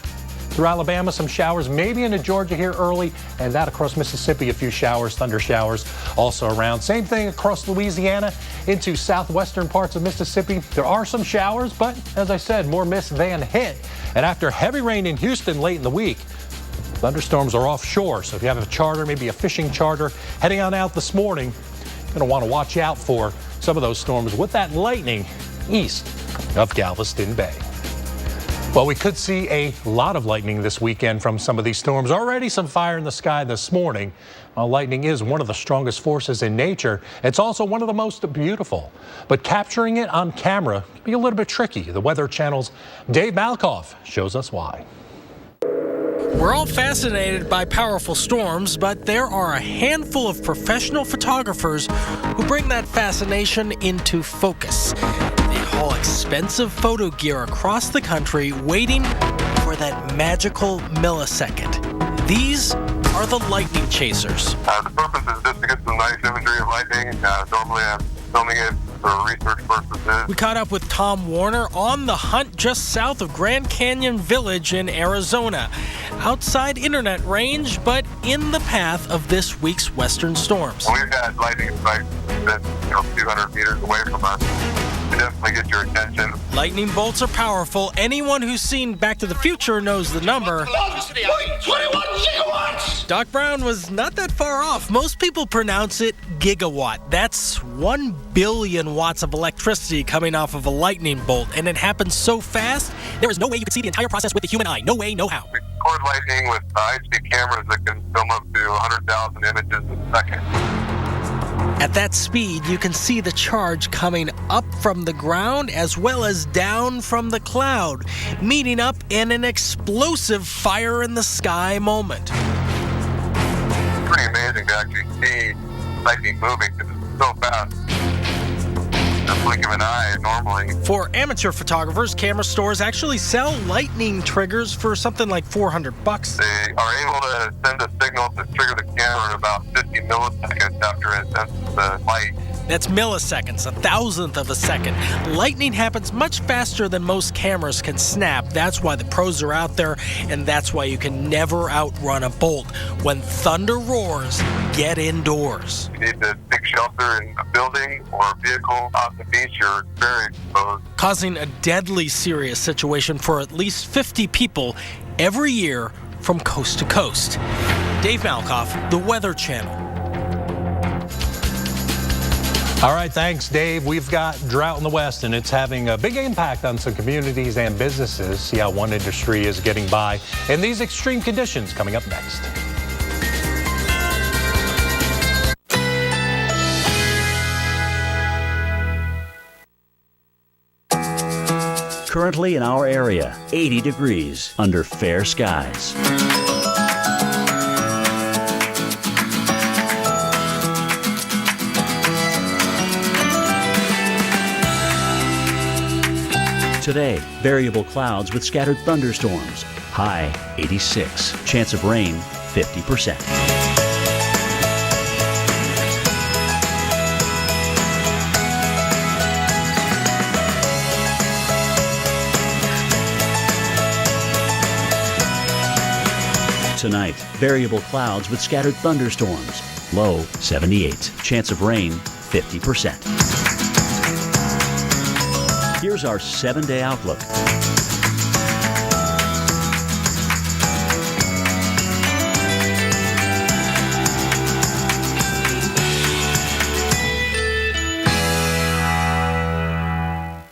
Through Alabama, some showers, maybe into Georgia here early, and that across Mississippi, a few showers, thunder showers also around. Same thing across Louisiana into southwestern parts of Mississippi. There are some showers, but as I said, more miss than hit. And after heavy rain in Houston late in the week, thunderstorms are offshore. So if you have a charter, maybe a fishing charter, heading on out this morning, you're going to want to watch out for some of those storms with that lightning east of Galveston Bay. Well, we could see a lot of lightning this weekend from some of these storms. Already some fire in the sky this morning. Lightning is one of the strongest forces in nature. It's also one of the most beautiful. But capturing it on camera can be a little bit tricky. The Weather Channel's Dave Malkoff shows us why. We're all fascinated by powerful storms, but there are a handful of professional photographers who bring that fascination into focus. They haul expensive photo gear across the country, waiting for that magical millisecond. These are the lightning chasers. The purpose is just to get some nice imagery of lightning. Normally I'm filming it for research purposes. We caught up with Tom Warner on the hunt just south of Grand Canyon Village in Arizona. Outside internet range, but in the path of this week's western storms. We've had lightning strikes that 200 meters away from us. They definitely get your attention. Lightning bolts are powerful. Anyone who's seen Back to the Future knows the number. 21 gigawatts! Doc Brown was not that far off. Most people pronounce it gigawatt. That's 1 billion watts of electricity coming off of a lightning bolt, and it happens so fast, there is no way you could see the entire process with the human eye. No way, no how. We record lightning with high-speed cameras that can film up to 100,000 images a second. At that speed, you can see the charge coming up from the ground as well as down from the cloud, meeting up in an explosive fire in the sky moment. It's pretty amazing to actually see lightning moving because it's so fast. A blink of an eye normally. For amateur photographers, camera stores actually sell lightning triggers for something like $400. They are able to send a signal to trigger the camera in about 50 milliseconds after it senses the light. That's milliseconds, 1,000th of a second. Lightning happens much faster than most cameras can snap. That's why the pros are out there, and that's why you can never outrun a bolt. When thunder roars, get indoors. You need to take shelter in a building or a vehicle off the beach. You're very exposed. Causing a deadly serious situation for at least 50 people every year from coast to coast. Dave Malkoff, The Weather Channel. All right, thanks, Dave. We've got drought in the West, and it's having a big impact on some communities and businesses. See how one industry is getting by in these extreme conditions coming up next. Currently in our area, 80 degrees under fair skies. Today, variable clouds with scattered thunderstorms. High 86. Chance of rain 50%. Tonight, variable clouds with scattered thunderstorms. Low 78. Chance of rain 50%. Here's our 7-day outlook.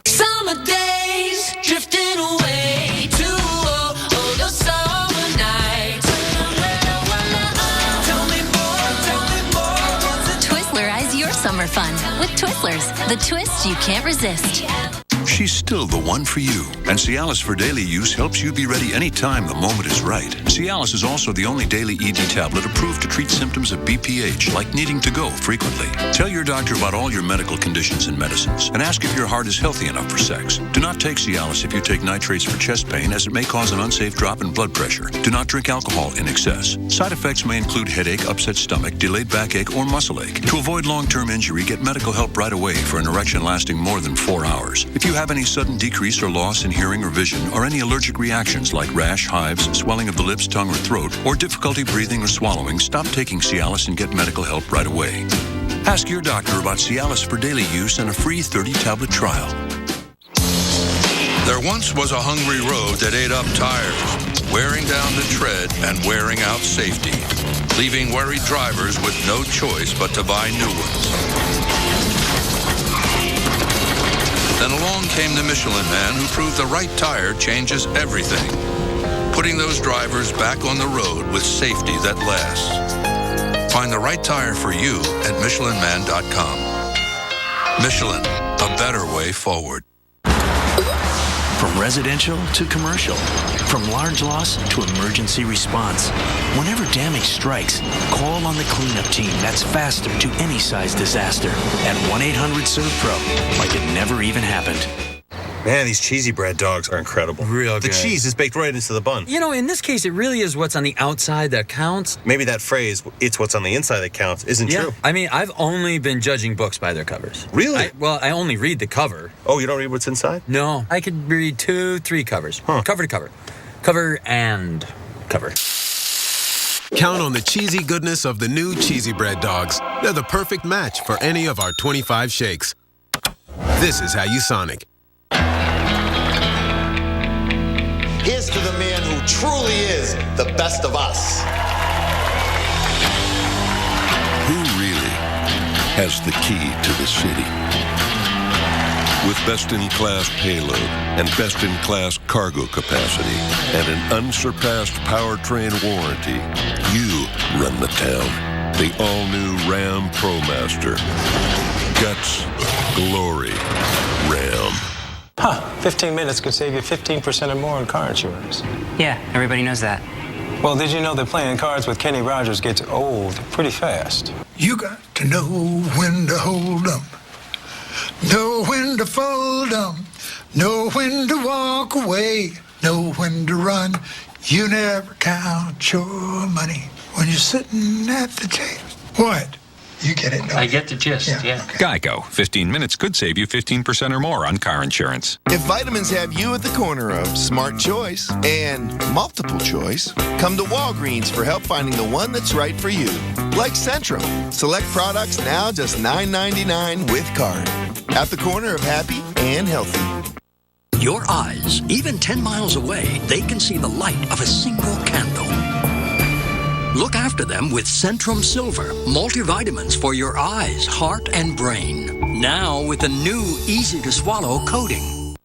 Summer days drifting away to the summer nights. Tell me more. Twizzlerize your summer fun with Twizzlers, the twist you can't resist. She's still the one for you. And Cialis for daily use helps you be ready anytime the moment is right. Cialis is also the only daily ED tablet approved to treat symptoms of BPH, like needing to go frequently. Tell your doctor about all your medical conditions and medicines, and ask if your heart is healthy enough for sex. Do not take Cialis if you take nitrates for chest pain, as it may cause an unsafe drop in blood pressure. Do not drink alcohol in excess. Side effects may include headache, upset stomach, delayed backache, or muscle ache. To avoid long-term injury, get medical help right away for an erection lasting more than 4 hours. If you have any sudden decrease or loss in hearing or vision, or any allergic reactions like rash, hives, swelling of the lips, tongue, or throat, or difficulty breathing or swallowing, stop taking Cialis and get medical help right away. Ask your doctor about Cialis for daily use and a free 30-tablet trial. There once was a hungry road that ate up tires, wearing down the tread and wearing out safety, leaving worried drivers with no choice but to buy new ones. Then along came the Michelin Man who proved the right tire changes everything, putting those drivers back on the road with safety that lasts. Find the right tire for you at MichelinMan.com. Michelin, a better way forward. From residential to commercial, from large loss to emergency response. Whenever damage strikes, call on the cleanup team that's faster to any size disaster at 1-800-SERVE-PRO, like it never even happened. Man, these cheesy bread dogs are incredible. Real The good. cheese is baked right into the bun. You know, in this case, it really is what's on the outside that counts. Maybe that phrase, it's what's on the inside that counts, isn't true. I mean, I've only been judging books by their covers. Really? I only read the cover. Oh, you don't read what's inside? No, I could read 2, 3 covers. Cover to cover. Cover and cover. Count on the cheesy goodness of the new Cheesy Bread Dogs. They're the perfect match for any of our 25 shakes. This is how you Sonic. Here's to the man who truly is the best of us. Who really has the key to the city? With best-in-class payload and best-in-class cargo capacity and an unsurpassed powertrain warranty, you run the town. The all-new Ram ProMaster. Guts, glory, Ram. 15 minutes could save you 15% or more on car insurance. Yeah, everybody knows that. Well, did you know that playing cards with Kenny Rogers gets old pretty fast? You got to know when to hold 'em, know when to fold 'em, know when to walk away, know when to run. You never count your money when you're sitting at the table. What? You get it? I get the gist, yeah. Geico. 15 minutes could save you 15% or more on car insurance. If vitamins have you at the corner of smart choice and multiple choice, come to Walgreens for help finding the one that's right for you. Like Centrum. Select products now just $9.99 with card. At the corner of happy and healthy. Your eyes, even 10 miles away, they can see the light of a single candle. Look after them with Centrum Silver, multivitamins for your eyes, heart, and brain. Now with a new, easy-to-swallow coating.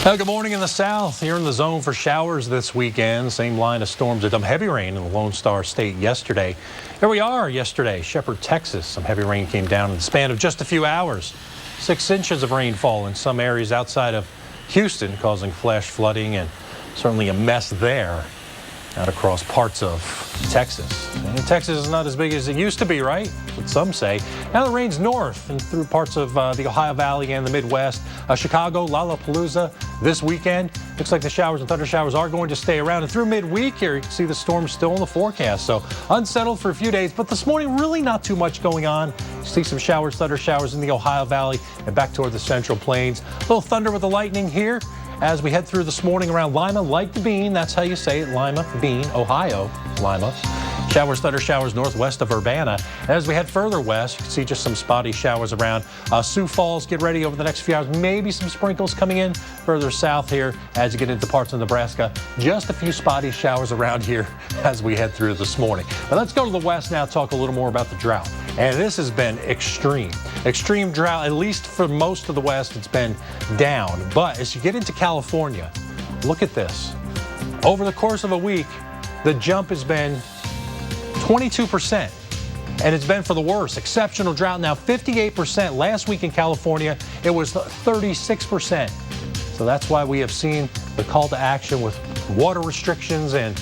Well, good morning in the south. Here in the zone for showers this weekend. Same line of storms that dumped heavy rain in the Lone Star State yesterday. Here we are yesterday, Shepherd, Texas. Some heavy rain came down in the span of just a few hours. 6 inches of rainfall in some areas outside of Houston, causing flash flooding and certainly a mess there out across parts of Texas. And Texas is not as big as it used to be, right? That's what some say. Now the rain's north and through parts of the Ohio Valley and the Midwest. Chicago, Lollapalooza this weekend. Looks like the showers and thunder showers are going to stay around. And through midweek here, you can see the storm still in the forecast. So unsettled for a few days, but this morning really not too much going on. You see some showers, thunder showers in the Ohio Valley and back toward the Central Plains. A little thunder with the lightning here as we head through this morning around Lima, like the bean. That's how you say it, Lima, bean, Ohio, Lima. Showers, thunder showers northwest of Urbana. As we head further west, you can see just some spotty showers around Sioux Falls. Get ready over the next few hours. Maybe some sprinkles coming in further south here as you get into parts of Nebraska. Just a few spotty showers around here as we head through this morning. But let's go to the west now, talk a little more about the drought. And this has been extreme. Extreme drought, at least for most of the west, it's been down. But as you get into California, look at this. Over the course of a week, the jump has been 22%, and it's been for the worst. Exceptional drought now 58%. Last week in California, it was 36%. So that's why we have seen the call to action with water restrictions and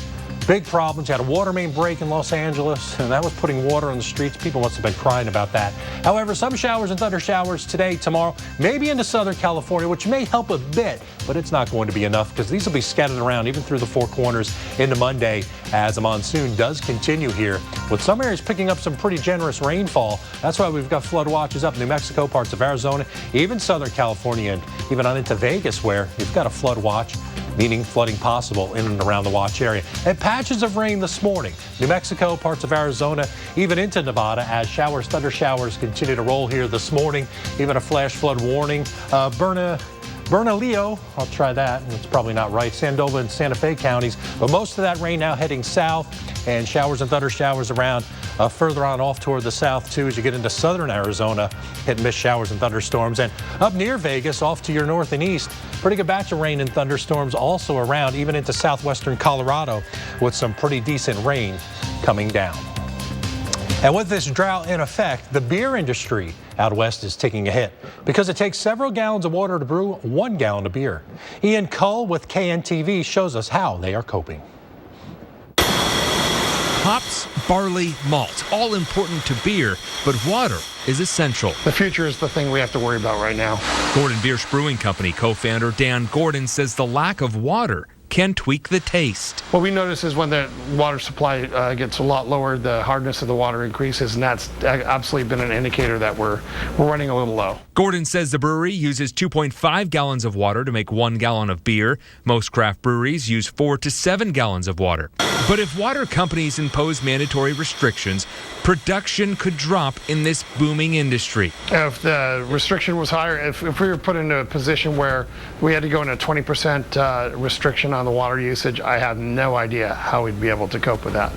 big problems. You had a water main break in Los Angeles, and that was putting water on the streets. People must have been crying about that. However, some showers and thunder showers today, tomorrow, maybe into Southern California, which may help a bit, but it's not going to be enough because these will be scattered around even through the Four Corners into Monday as the monsoon does continue here, with some areas picking up some pretty generous rainfall. That's why we've got flood watches up in New Mexico, parts of Arizona, even Southern California, and even on into Vegas, where you've got a flood watch, meaning flooding possible in and around the watch area. And patches of rain this morning. New Mexico, parts of Arizona, even into Nevada as showers, thunder showers continue to roll here this morning. Even a flash flood warning. Bernalillo, I'll try that, it's probably not right, Sandoval and Santa Fe counties, but most of that rain now heading south, and showers and thunder showers around Further on off toward the south, too, as you get into southern Arizona, hit and miss showers and thunderstorms. And up near Vegas, off to your north and east, pretty good batch of rain and thunderstorms also around, even into southwestern Colorado, with some pretty decent rain coming down. And with this drought in effect, the beer industry out west is taking a hit because it takes several gallons of water to brew 1 gallon of beer. Ian Cull with KNTV shows us how they are coping. Hops, barley, malt, all important to beer, but water is essential. The future is the thing we have to worry about right now. Gordon Biersch Brewing Company co-founder Dan Gordon says the lack of water can tweak the taste. What we notice is when the water supply gets a lot lower, the hardness of the water increases, and that's absolutely been an indicator that we're running a little low. Gordon says the brewery uses 2.5 gallons of water to make 1 gallon of beer. Most craft breweries use 4 to 7 gallons of water. But if water companies impose mandatory restrictions, production could drop in this booming industry. If the restriction was higher, if we were put in a position where we had to go in a 20% restriction on the water usage, I have no idea how we'd be able to cope with that.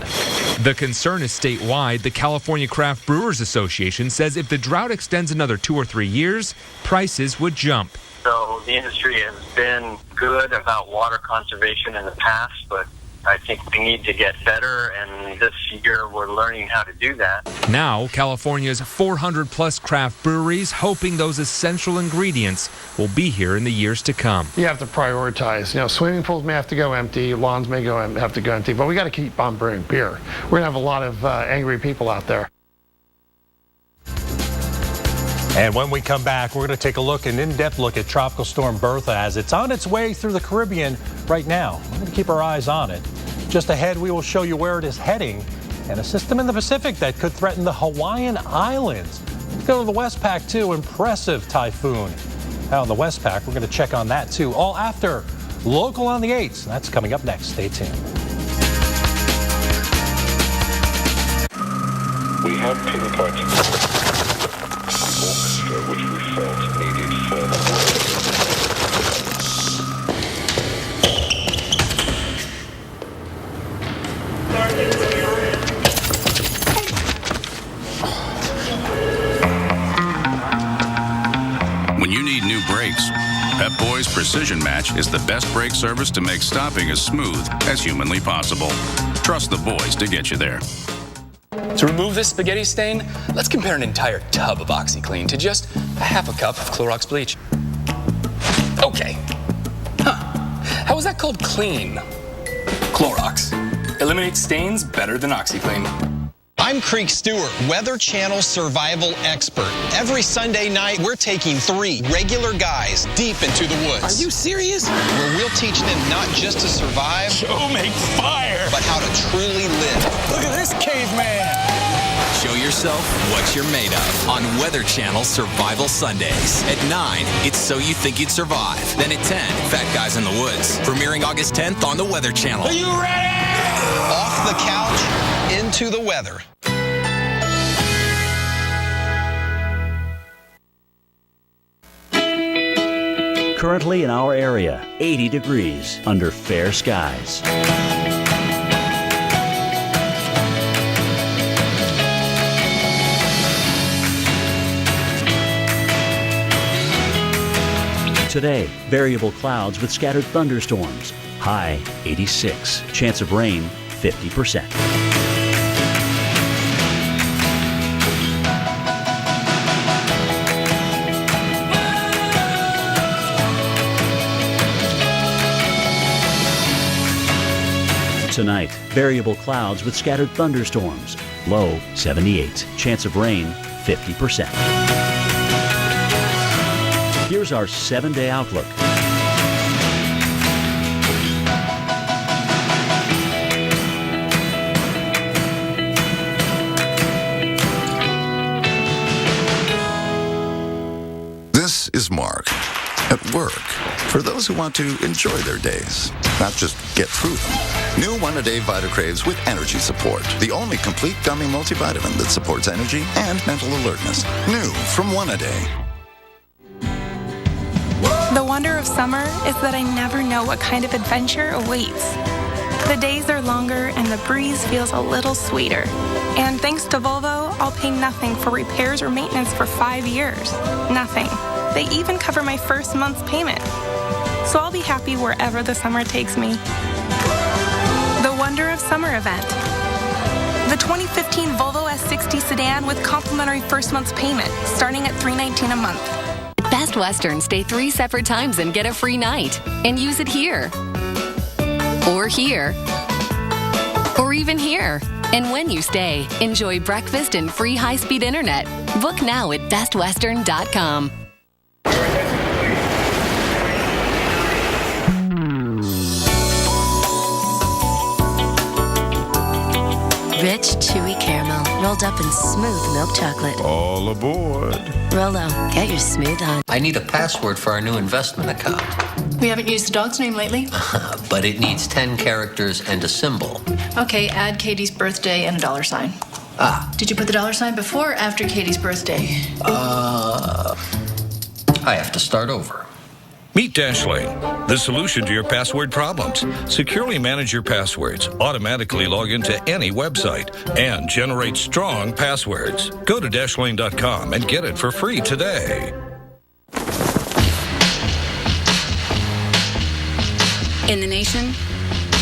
The concern is statewide. The California Craft Brewers Association says if the drought extends another 2 or 3 years, prices would jump. So the industry has been good about water conservation in the past, but I think we need to get better, and this year we're learning how to do that. Now, California's 400-plus craft breweries hoping those essential ingredients will be here in the years to come. You have to prioritize. You know, swimming pools may have to go empty, lawns may have to go empty, but we got to keep on brewing beer. We're going to have a lot of angry people out there. And when we come back, we're going to take an in-depth look at Tropical Storm Bertha as it's on its way through the Caribbean right now. We're going to keep our eyes on it. Just ahead, we will show you where it is heading and a system in the Pacific that could threaten the Hawaiian Islands. Let's go to the Westpac, too. Impressive typhoon out in the Westpac. We're going to check on that, too, all after Local on the 8s. That's coming up next. Stay tuned. We have pinpointed which we felt needed further When you need new brakes, Pep Boys Precision Match is the best brake service to make stopping as smooth as humanly possible. Trust the boys to get you there. To remove this spaghetti stain, let's compare an entire tub of OxyClean to just a half a cup of Clorox bleach. Okay. How is that called clean? Clorox. Eliminates stains better than OxyClean. I'm Creek Stewart, Weather Channel survival expert. Every Sunday night, we're taking 3 regular guys deep into the woods. Are you serious? Where we'll teach them not just to survive, Show make fire, but how to truly live. Look at this caveman. Show yourself what you're made of on Weather Channel Survival Sundays. At 9, it's So You Think You'd Survive. Then at 10, Fat Guys in the Woods. Premiering August 10th on the Weather Channel. Are you ready? Off the couch, into the weather. Currently in our area, 80 degrees under fair skies. Today, variable clouds with scattered thunderstorms. High 86. Chance of rain 50%. Tonight, variable clouds with scattered thunderstorms. Low 78. Chance of rain 50%. Here's our 7-day outlook. This is Mark. At work, for those who want to enjoy their days, not just get through them. New One-A-Day VitaCraves with energy support. The only complete gummy multivitamin that supports energy and mental alertness. New from One-A-Day. The wonder of summer is that I never know what kind of adventure awaits. The days are longer and the breeze feels a little sweeter. And thanks to Volvo, I'll pay nothing for repairs or maintenance for 5 years. Nothing. They even cover my first month's payment. So I'll be happy wherever the summer takes me. The Wonder of Summer event. The 2015 Volvo S60 sedan with complimentary first month's payment, starting at $319 a month. At Best Western, stay 3 separate times and get a free night. And use it here. Or here. Or even here. And when you stay, enjoy breakfast and free high-speed internet. Book now at bestwestern.com. Rich, chewy caramel, rolled up in smooth milk chocolate. All aboard. Rolo, get your smooth on. I need a password for our new investment account. We haven't used the dog's name lately. But it needs 10 characters and a symbol. Okay, add Katie's birthday and a $sign. Ah. Did you put the $sign before or after Katie's birthday? I have to start over. Meet Dashlane, the solution to your password problems. Securely manage your passwords, automatically log into any website, and generate strong passwords. Go to Dashlane.com and get it for free today. In the nation,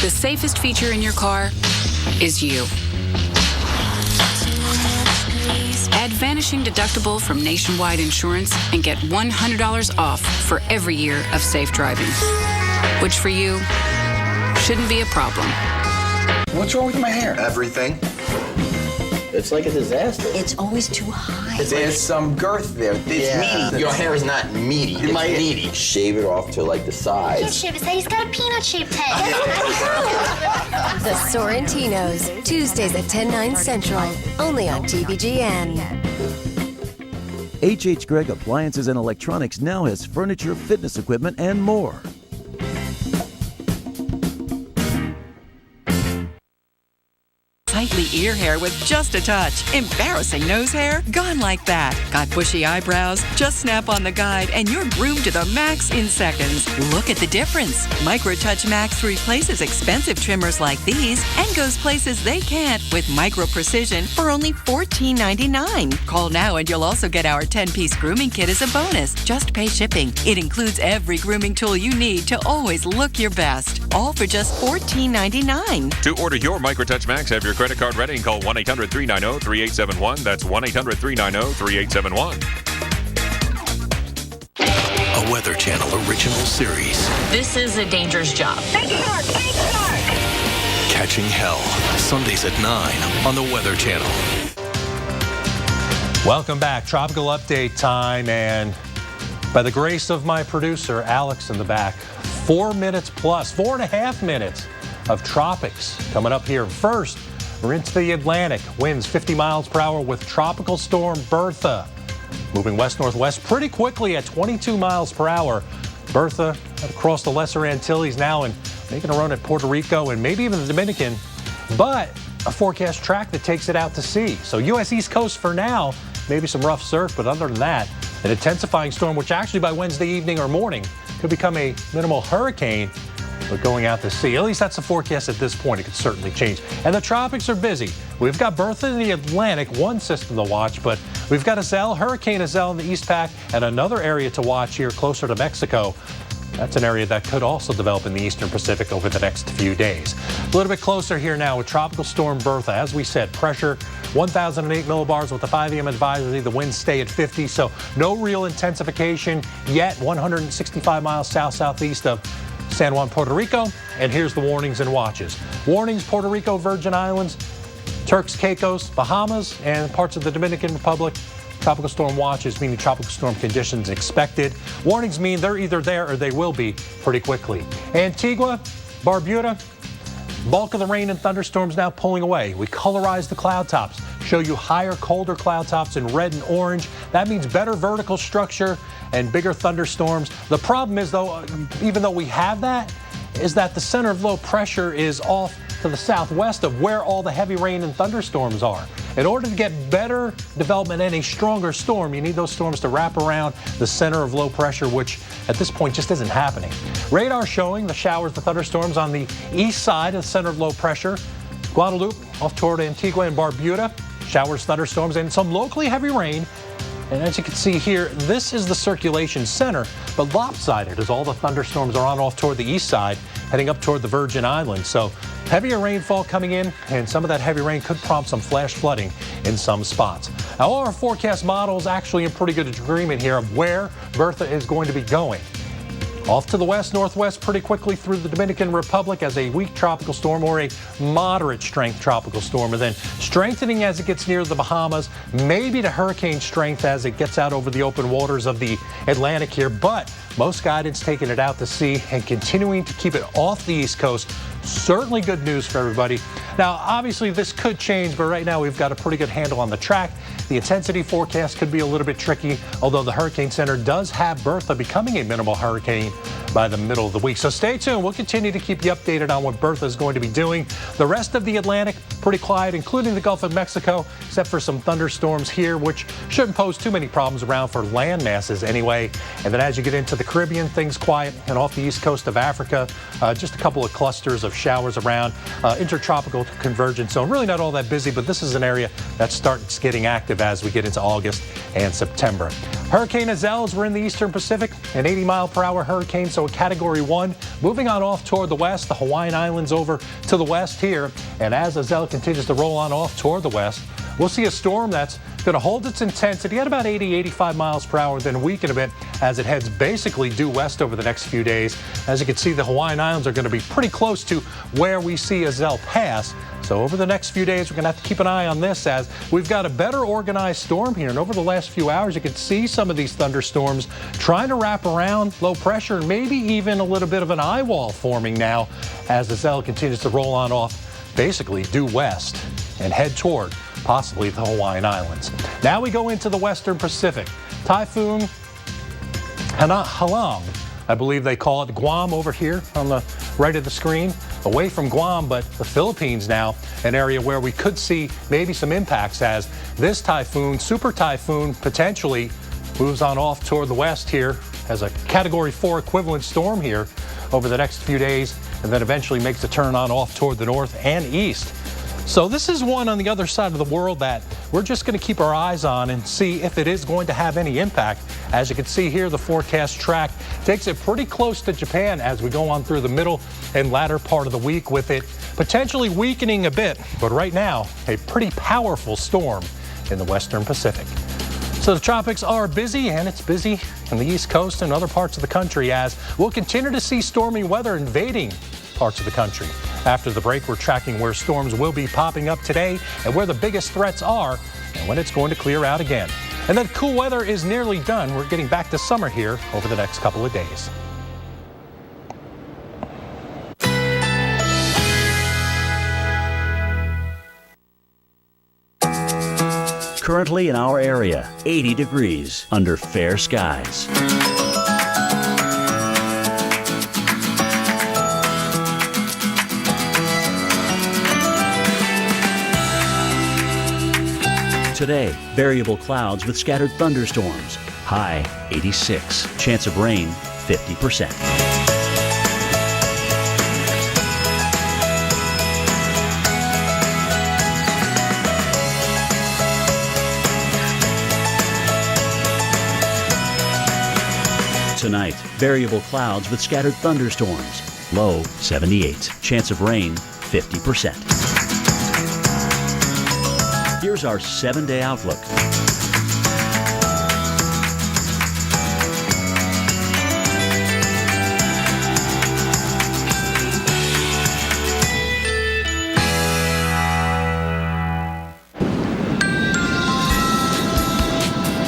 the safest feature in your car is you. Add Vanishing Deductible from Nationwide Insurance and get $100 off for every year of safe driving, which for you shouldn't be a problem. What's wrong with my hair? Everything. It's like a disaster. It's always too high. There's some girth there. It's meaty. Your hair is not meaty. It's meaty. Shave it off to like the sides. He can't shave his head. He's got a peanut-shaped head. The Sorrentinos, Tuesdays at 10/9 Central, only on TVGN. H.H. Gregg Appliances and Electronics now has furniture, fitness equipment, and more. Tightly ear hair with just a touch. Embarrassing nose hair? Gone like that. Got bushy eyebrows? Just snap on the guide and you're groomed to the max in seconds. Look at the difference. MicroTouch Max replaces expensive trimmers like these and goes places they can't with micro precision for only $14.99. Call now and you'll also get our 10-piece grooming kit as a bonus. Just pay shipping. It includes every grooming tool you need to always look your best. All for just $14.99. To order your MicroTouch Max, have your credit card ready and call 1-800-390-3871. That's 1-800-390-3871. A Weather Channel original series. This is a dangerous job. Catching Hell. Sundays at 9 on the Weather Channel. Welcome back. Tropical update time. And by the grace of my producer, Alex, in the back, 4 minutes plus, 4.5 minutes of tropics coming up here. First, we're into the Atlantic. Winds 50 miles per hour with Tropical Storm Bertha. Moving west-northwest pretty quickly at 22 miles per hour. Bertha across the Lesser Antilles now and making a run at Puerto Rico and maybe even the Dominican. But a forecast track that takes it out to sea. So U.S. East Coast for now, maybe some rough surf, but other than that, an intensifying storm, which actually by Wednesday evening or morning could become a minimal hurricane. But going out to sea, at least that's the forecast at this point. It could certainly change. And the tropics are busy. We've got Bertha in the Atlantic, one system to watch, but we've got Hurricane Azelle in the East Pac, and another area to watch here closer to Mexico. That's an area that could also develop in the Eastern Pacific over the next few days. A little bit closer here now with Tropical Storm Bertha. As we said, pressure 1,008 millibars with the 5 a.m. advisory. The winds stay at 50, so no real intensification yet. 165 miles south-southeast of San Juan, Puerto Rico. And here's the warnings and watches. Warnings: Puerto Rico, Virgin Islands, Turks, Caicos, Bahamas, and parts of the Dominican Republic. Tropical storm watches, meaning tropical storm conditions expected. Warnings mean they're either there or they will be pretty quickly. Antigua, Barbuda, bulk of the rain and thunderstorms now pulling away. We colorize the cloud tops, show you higher, colder cloud tops in red and orange. That means better vertical structure and bigger thunderstorms. The problem is, though, even though we have that, is that the center of low pressure is off to the southwest of where all the heavy rain and thunderstorms are. In order to get better development and a stronger storm, you need those storms to wrap around the center of low pressure, which at this point just isn't happening. Radar showing the showers, the thunderstorms on the east side of the center of low pressure. Guadalupe off toward Antigua and Barbuda. Showers, thunderstorms, and some locally heavy rain. And as you can see here, this is the circulation center, but lopsided as all the thunderstorms are on off toward the east side, heading up toward the Virgin Islands. So heavier rainfall coming in, and some of that heavy rain could prompt some flash flooding in some spots. Now, all our forecast models actually in pretty good agreement here of where Bertha is going to be going. Off to the west, northwest, pretty quickly through the Dominican Republic as a weak tropical storm or a moderate strength tropical storm, and then strengthening as it gets near the Bahamas, maybe to hurricane strength as it gets out over the open waters of the Atlantic here, but most guidance taking it out to sea and continuing to keep it off the East Coast. Certainly good news for everybody. Now, obviously, this could change, but right now we've got a pretty good handle on the track. The intensity forecast could be a little bit tricky, although the Hurricane Center does have Bertha becoming a minimal hurricane by the middle of the week. So stay tuned. We'll continue to keep you updated on what Bertha is going to be doing. The rest of the Atlantic, pretty quiet, including the Gulf of Mexico, except for some thunderstorms here, which shouldn't pose too many problems around for land masses anyway. And then as you get into the Caribbean, things quiet, and off the east coast of Africa, just a couple of clusters of showers around, intertropical convergence zone. Really not all that busy, but this is an area that starts getting active as we get into August and September. Hurricane Azelle, we're in the eastern Pacific, an 80-mile-per-hour hurricane, so a Category 1, moving on off toward the west, the Hawaiian Islands over to the west here. And as Azelle continues to roll on off toward the west, we'll see a storm that's going to hold its intensity at about 80, 85 miles per hour, then weaken a bit as it heads basically due west over the next few days. As you can see, the Hawaiian Islands are going to be pretty close to where we see Azelle pass. So over the next few days, we're going to have to keep an eye on this as we've got a better organized storm here. And over the last few hours, you can see some of these thunderstorms trying to wrap around low pressure and maybe even a little bit of an eye wall forming now as Azelle continues to roll on off basically due west and head toward possibly the Hawaiian Islands. Now we go into the western Pacific. Typhoon Halang, I believe they call it, Guam over here on the right of the screen. Away from Guam, but the Philippines now, an area where we could see maybe some impacts as this typhoon, super typhoon, potentially moves on off toward the west here as a Category 4 equivalent storm here over the next few days, and then eventually makes a turn on off toward the north and east. So this is one on the other side of the world that we're just going to keep our eyes on and see if it is going to have any impact. As you can see here, the forecast track takes it pretty close to Japan as we go on through the middle and latter part of the week, with it potentially weakening a bit. But right now, a pretty powerful storm in the western Pacific. So the tropics are busy, and it's busy in the East Coast and other parts of the country as we'll continue to see stormy weather invading parts of the country. After the break, we're tracking where storms will be popping up today and where the biggest threats are and when it's going to clear out again. And then cool weather is nearly done. We're getting back to summer here over the next couple of days. Currently in our area, 80 degrees under fair skies. Today, variable clouds with scattered thunderstorms. High 86. Chance of rain 50%. Tonight, variable clouds with scattered thunderstorms. Low 78. Chance of rain 50%. Here's our 7-day outlook.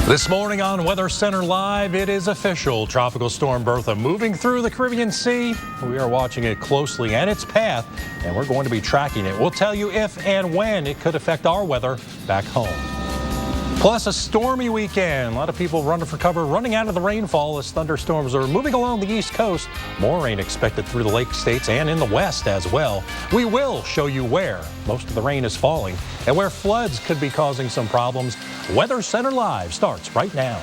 This morning on Weather Center Live, it is official. Tropical Storm Bertha moving through the Caribbean Sea. We are watching it closely and its path, and we're going to be tracking it. We'll tell you if and when it could affect our weather back home. Plus a stormy weekend. A lot of people running for cover, running out of the rainfall as thunderstorms are moving along the East Coast. More rain expected through the lake states and in the west as well. We will show you where most of the rain is falling and where floods could be causing some problems. Weather Center Live starts right now.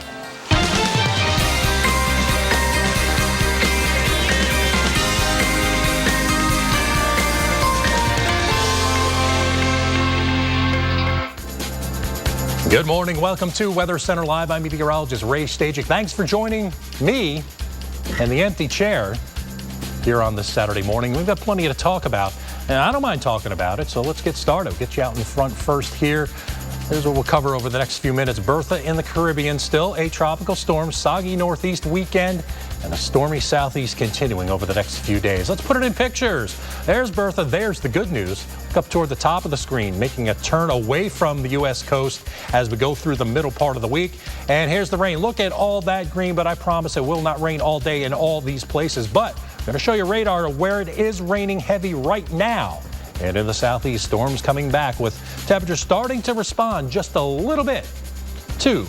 Good morning. Welcome to Weather Center Live. I'm meteorologist Ray Stajic. Thanks for joining me and the empty chair here on this Saturday morning. We've got plenty to talk about, and I don't mind talking about it, so let's get started. We'll get you out in front first here. Here's what we'll cover over the next few minutes. Bertha in the Caribbean, still a tropical storm, soggy northeast weekend, and a stormy southeast continuing over the next few days. Let's put it in pictures. There's Bertha. There's the good news. Look up toward the top of the screen, making a turn away from the U.S. coast as we go through the middle part of the week. And here's the rain. Look at all that green, but I promise it will not rain all day in all these places. But I'm going to show you radar of where it is raining heavy right now. And in the southeast, storms coming back with temperatures starting to respond just a little bit to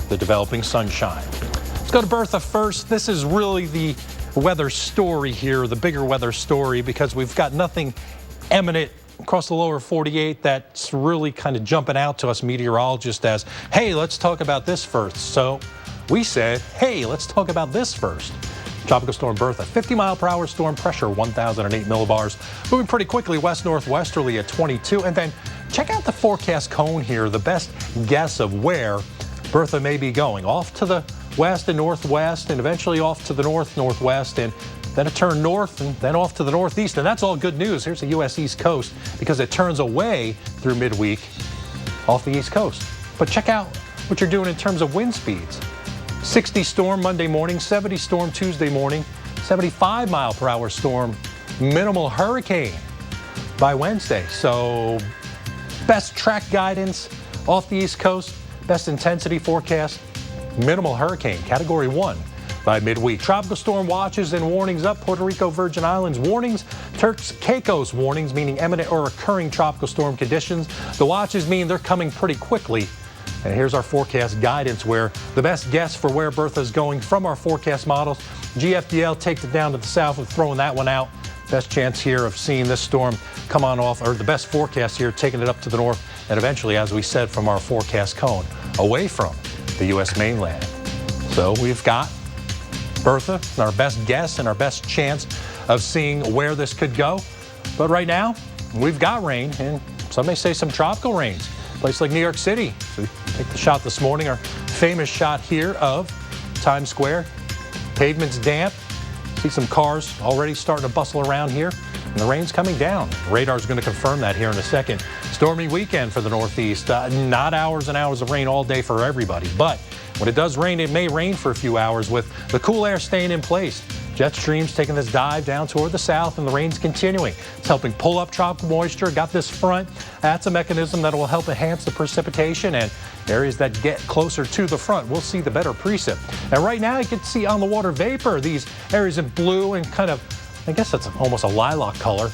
the developing sunshine. Let's go to Bertha first. This is really the weather story here, the bigger weather story, because we've got nothing imminent across the lower 48 that's really kind of jumping out to us meteorologists as, hey, let's talk about this first. So we said, hey, let's talk about this first. Tropical storm Bertha, 50-mile-per-hour storm pressure, 1,008 millibars, moving pretty quickly west-northwesterly at 22. And then check out the forecast cone here, the best guess of where Bertha may be going. Off to the west and northwest, and eventually off to the north-northwest, and then a turn north, and then off to the northeast. And that's all good news. Here's the U.S. East Coast, because it turns away through midweek off the East Coast. But check out what you're doing in terms of wind speeds. 60 storm Monday morning, 70 storm Tuesday morning, 75-mile-per-hour storm, minimal hurricane by Wednesday. So best track guidance off the East Coast, best intensity forecast, minimal hurricane, Category 1 by midweek. Tropical storm watches and warnings up. Puerto Rico, Virgin Islands warnings. Turks, Caicos warnings, meaning imminent or occurring tropical storm conditions. The watches mean they're coming pretty quickly. And here's our forecast guidance, where the best guess for where Bertha is going from our forecast models. GFDL takes it down to the south and throwing that one out. Best chance here of seeing this storm come on off, or the best forecast here, taking it up to the north, and eventually, as we said from our forecast cone, away from the U.S. mainland. So we've got Bertha, our best guess and our best chance of seeing where this could go. But right now, we've got rain, and some may say some tropical rains. Place like New York City. So we take the shot this morning, our famous shot here of Times Square. Pavement's damp. See some cars already starting to bustle around here, and the rain's coming down. Radar's going to confirm that here in a second. Stormy weekend for the Northeast. Not hours and hours of rain all day for everybody, but when it does rain, it may rain for a few hours with the cool air staying in place. Jet streams taking this dive down toward the south, and the rain's continuing. It's helping pull up tropical moisture. Got this front. That's a mechanism that will help enhance the precipitation, and areas that get closer to the front will see the better precip. And right now you can see on the water vapor, these areas in blue and kind of, I guess that's almost a lilac color.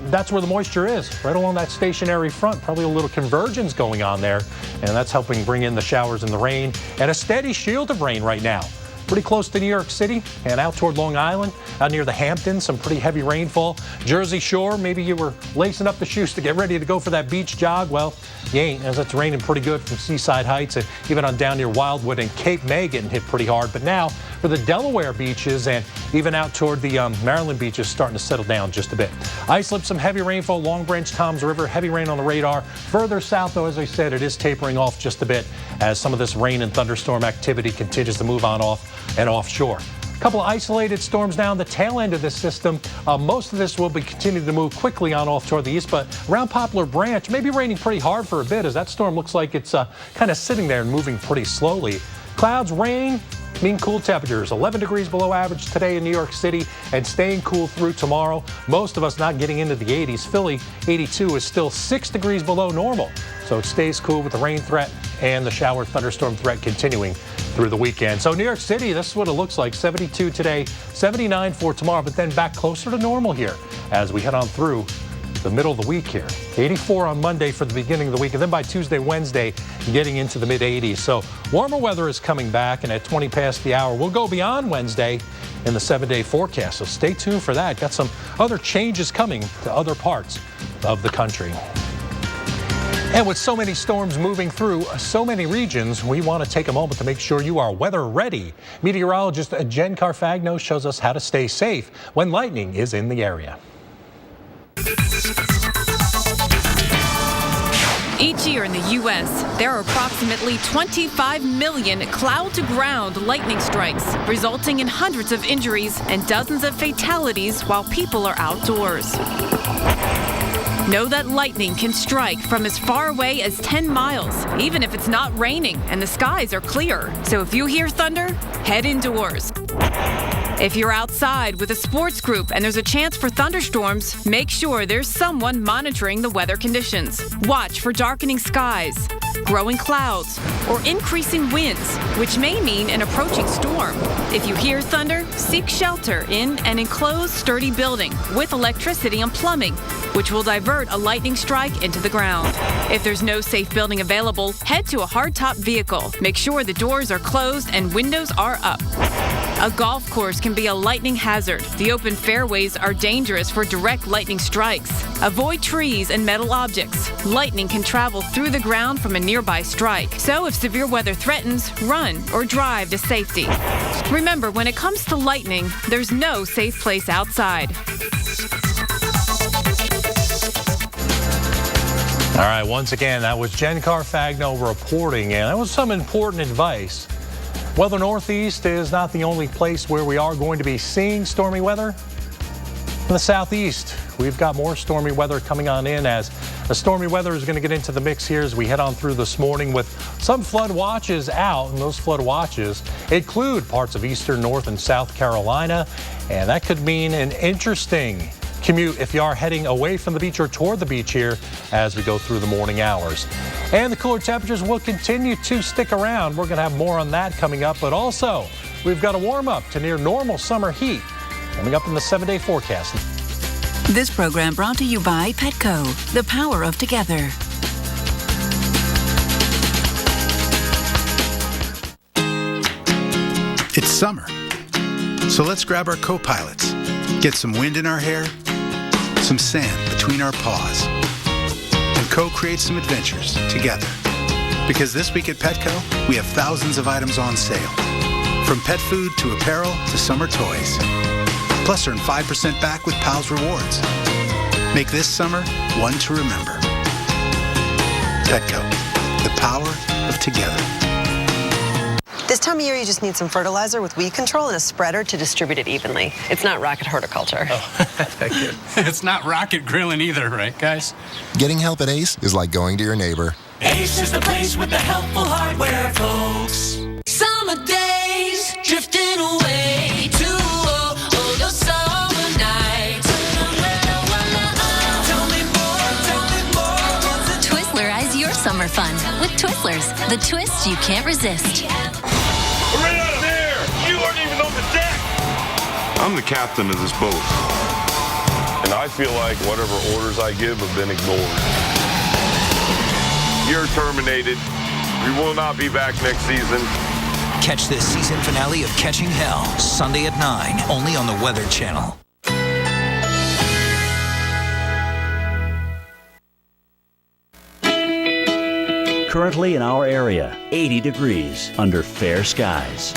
That's where the moisture is, right along that stationary front. Probably a little convergence going on there, and that's helping bring in the showers and the rain, and a steady shield of rain right now. Pretty close to New York City and out toward Long Island, out near the Hamptons, some pretty heavy rainfall. Jersey Shore, maybe you were lacing up the shoes to get ready to go for that beach jog. Well, you ain't, as it's raining pretty good from Seaside Heights and even on down near Wildwood and Cape May getting hit pretty hard. But now for the Delaware beaches and even out toward the Maryland beaches starting to settle down just a bit. Islip, some heavy rainfall, Long Branch, Toms River, heavy rain on the radar. Further south, though, as I said, it is tapering off just a bit as some of this rain and thunderstorm activity continues to move on off and offshore. A couple of isolated storms down the tail end of this system. Most of this will be continuing to move quickly on off toward the east, but around Poplar Branch, maybe raining pretty hard for a bit as that storm looks like it's kind of sitting there and moving pretty slowly. Clouds, rain, mean cool temperatures. 11 degrees below average today in New York City and staying cool through tomorrow. Most of us not getting into the 80s. Philly, 82 is still 6 degrees below normal. So it stays cool with the rain threat and the shower thunderstorm threat continuing through the weekend. So New York City, this is what it looks like. 72 today, 79 for tomorrow, but then back closer to normal here as we head on through the middle of the week here. 84 on Monday for the beginning of the week, and then by Tuesday, Wednesday, getting into the mid-80s. So warmer weather is coming back, and at 20 past the hour, we'll go beyond Wednesday in the 7-day forecast. So stay tuned for that. Got some other changes coming to other parts of the country. And with so many storms moving through so many regions, we want to take a moment to make sure you are weather ready. Meteorologist Jen Carfagno shows us how to stay safe when lightning is in the area. Each year in the U.S., there are approximately 25 million cloud-to-ground lightning strikes, resulting in hundreds of injuries and dozens of fatalities while people are outdoors. Know that lightning can strike from as far away as 10 miles, even if it's not raining and the skies are clear. So if you hear thunder, head indoors. If you're outside with a sports group and there's a chance for thunderstorms, make sure there's someone monitoring the weather conditions. Watch for darkening skies, growing clouds, or increasing winds, which may mean an approaching storm. If you hear thunder, seek shelter in an enclosed, sturdy building with electricity and plumbing, which will divert a lightning strike into the ground. If there's no safe building available, head to a hardtop vehicle. Make sure the doors are closed and windows are up. A golf course can be a lightning hazard. The open fairways are dangerous for direct lightning strikes. Avoid trees and metal objects. Lightning can travel through the ground from a nearby strike. So if severe weather threatens, run or drive to safety. Remember, when it comes to lightning, there's no safe place outside. All right, once again, that was Jen Carfagno reporting, and that was some important advice. Weather Northeast is not the only place where we are going to be seeing stormy weather. In the southeast, we've got more stormy weather coming on in as the stormy weather is going to get into the mix here as we head on through this morning with some flood watches out. And those flood watches include parts of eastern North and South Carolina. And that could mean an interesting commute if you are heading away from the beach or toward the beach here as we go through the morning hours. And the cooler temperatures will continue to stick around. We're going to have more on that coming up, but also we've got a warm up to near normal summer heat coming up in the 7-day forecast. This program brought to you by Petco, the power of together. It's summer, so let's grab our co-pilots, get some wind in our hair, some sand between our paws, and co-create some adventures together. Because this week at Petco, we have thousands of items on sale, from pet food to apparel to summer toys. Plus, earn 5% back with Pals Rewards. Make this summer one to remember. Petco, the power of together. This time of year, you just need some fertilizer with weed control and a spreader to distribute it evenly. It's not rocket horticulture. It's not rocket grilling either, right, guys? Getting help at Ace is like going to your neighbor. Ace is the place with the helpful hardware, folks. Summer days drifting away to the summer nights. Tell me more. Twizzlerize your summer fun with Twizzlers, the twists you can't resist. Right out of there! You aren't even on the deck! I'm the captain of this boat. And I feel like whatever orders I give have been ignored. You're terminated. We will not be back next season. Catch this season finale of Catching Hell, Sunday at 9, only on the Weather Channel. Currently in our area, 80 degrees under fair skies.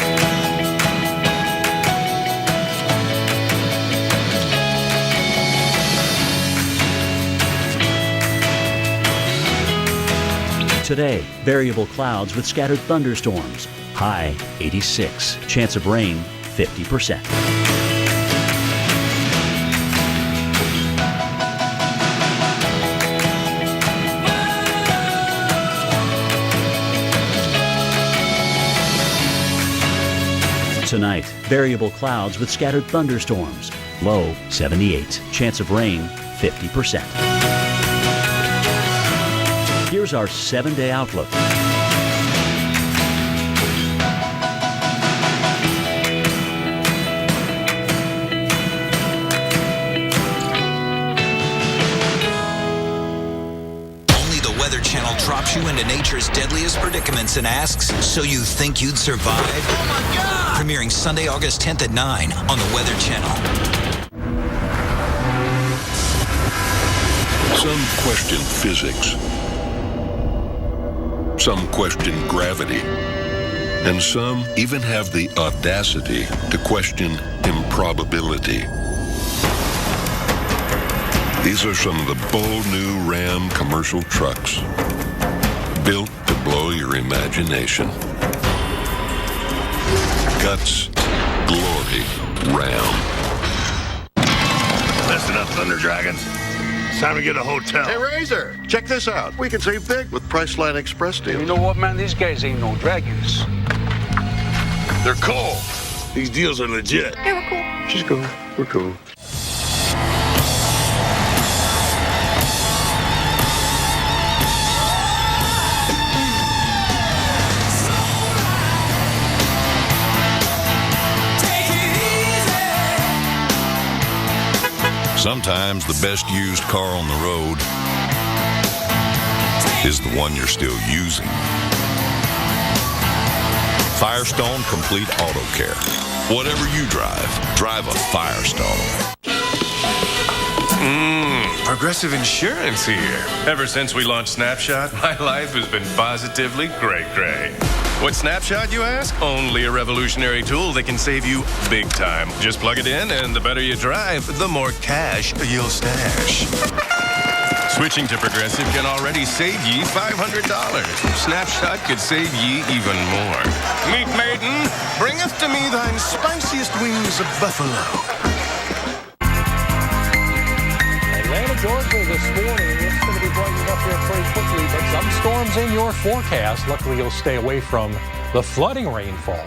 Today, variable clouds with scattered thunderstorms. High 86. Chance of rain 50%. Tonight, variable clouds with scattered thunderstorms. Low 78. Chance of rain 50%. Here's our 7-day outlook. Only the Weather Channel drops you into nature's deadliest predicaments and asks, so you think you'd survive? Oh my God! Premiering Sunday, August 10th at 9 on the Weather Channel. Some question physics. Some question gravity. And some even have the audacity to question improbability. These are some of the bold new Ram commercial trucks. built to blow your imagination. Guts, glory, Ram. That's enough, Thunder Dragon. It's time to get a hotel. Hey, Razor, check this out. We can save big with Priceline Express deals. You know what, man? These guys ain't no dragons. They're cool. These deals are legit. Yeah, we're cool. She's cool. We're cool. Sometimes the best used car on the road is the one you're still using. Firestone Complete Auto Care. Whatever you drive a Firestone. Progressive Insurance here. Ever since we launched Snapshot, my life has been positively great. What's Snapshot, you ask? Only a revolutionary tool that can save you big time. Just plug it in, and the better you drive, the more cash you'll stash. Switching to Progressive can already save ye $500. Snapshot could save ye even more. Meet maiden, bringeth to me thine spiciest wings of buffalo. Atlanta, Georgia this morning. It's going to be brightening up here pretty quickly, but some storms in your forecast. Luckily, you'll stay away from the flooding rainfall.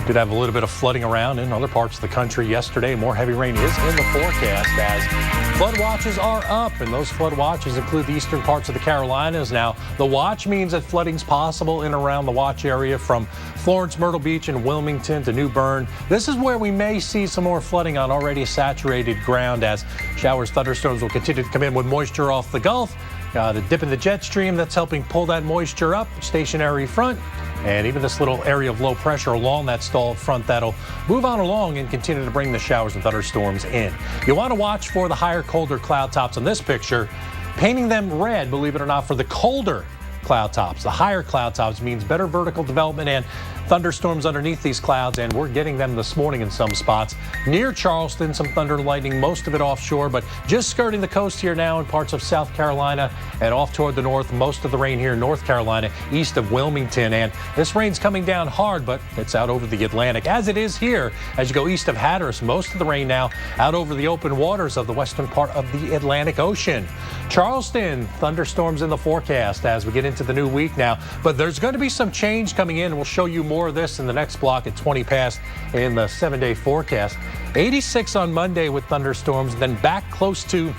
Did have a little bit of flooding around in other parts of the country yesterday. More heavy rain is in the forecast as flood watches are up, and those flood watches include the eastern parts of the Carolinas. Now, the watch means that flooding's possible in and around the watch area from Florence, Myrtle Beach, and Wilmington to New Bern. This is where we may see some more flooding on already saturated ground as showers, thunderstorms will continue to come in with moisture off the Gulf. The dip in the jet stream that's helping pull that moisture up, stationary front, and even this little area of low pressure along that stalled front that'll move on along and continue to bring the showers and thunderstorms in. You want to watch for the higher, colder cloud tops in this picture, painting them red, believe it or not, for the colder cloud tops. The higher cloud tops means better vertical development and thunderstorms underneath these clouds, and we're getting them this morning in some spots. Near Charleston, some thunder and lightning, most of it offshore, but just skirting the coast here now in parts of South Carolina and off toward the north. Most of the rain here in North Carolina, east of Wilmington, and this rain's coming down hard, but it's out over the Atlantic, as it is here as you go east of Hatteras. Most of the rain now out over the open waters of the western part of the Atlantic Ocean. Charleston, thunderstorms in the forecast as we get into the new week now, but there's going to be some change coming in, and we'll show you more of this in the next block at 20 past in the 7-day forecast. 86 on Monday with thunderstorms, then back close to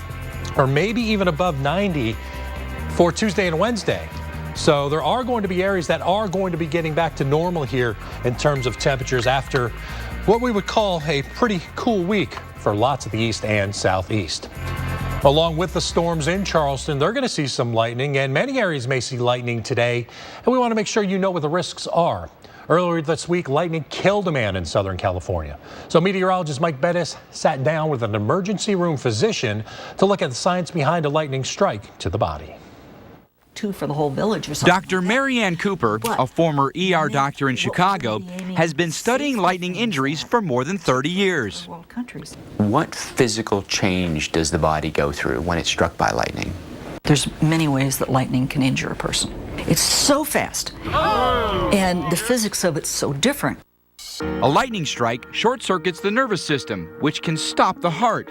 or maybe even above 90 for Tuesday and Wednesday. So there are going to be areas that are going to be getting back to normal here in terms of temperatures after what we would call a pretty cool week for lots of the east and southeast. Along with the storms in Charleston, they're going to see some lightning, and many areas may see lightning today, and we want to make sure you know what the risks are. Earlier this week, lightning killed a man in Southern California. So meteorologist Mike Bettis sat down with an emergency room physician to look at the science behind a lightning strike to the body. For the whole village or something. Dr. Marianne Cooper, a former ER doctor in Chicago, has been studying lightning injuries for more than 30 years. What physical change does the body go through when it's struck by lightning? There's many ways that lightning can injure a person. It's so fast, and the physics of it's so different. A lightning strike short-circuits the nervous system, which can stop the heart.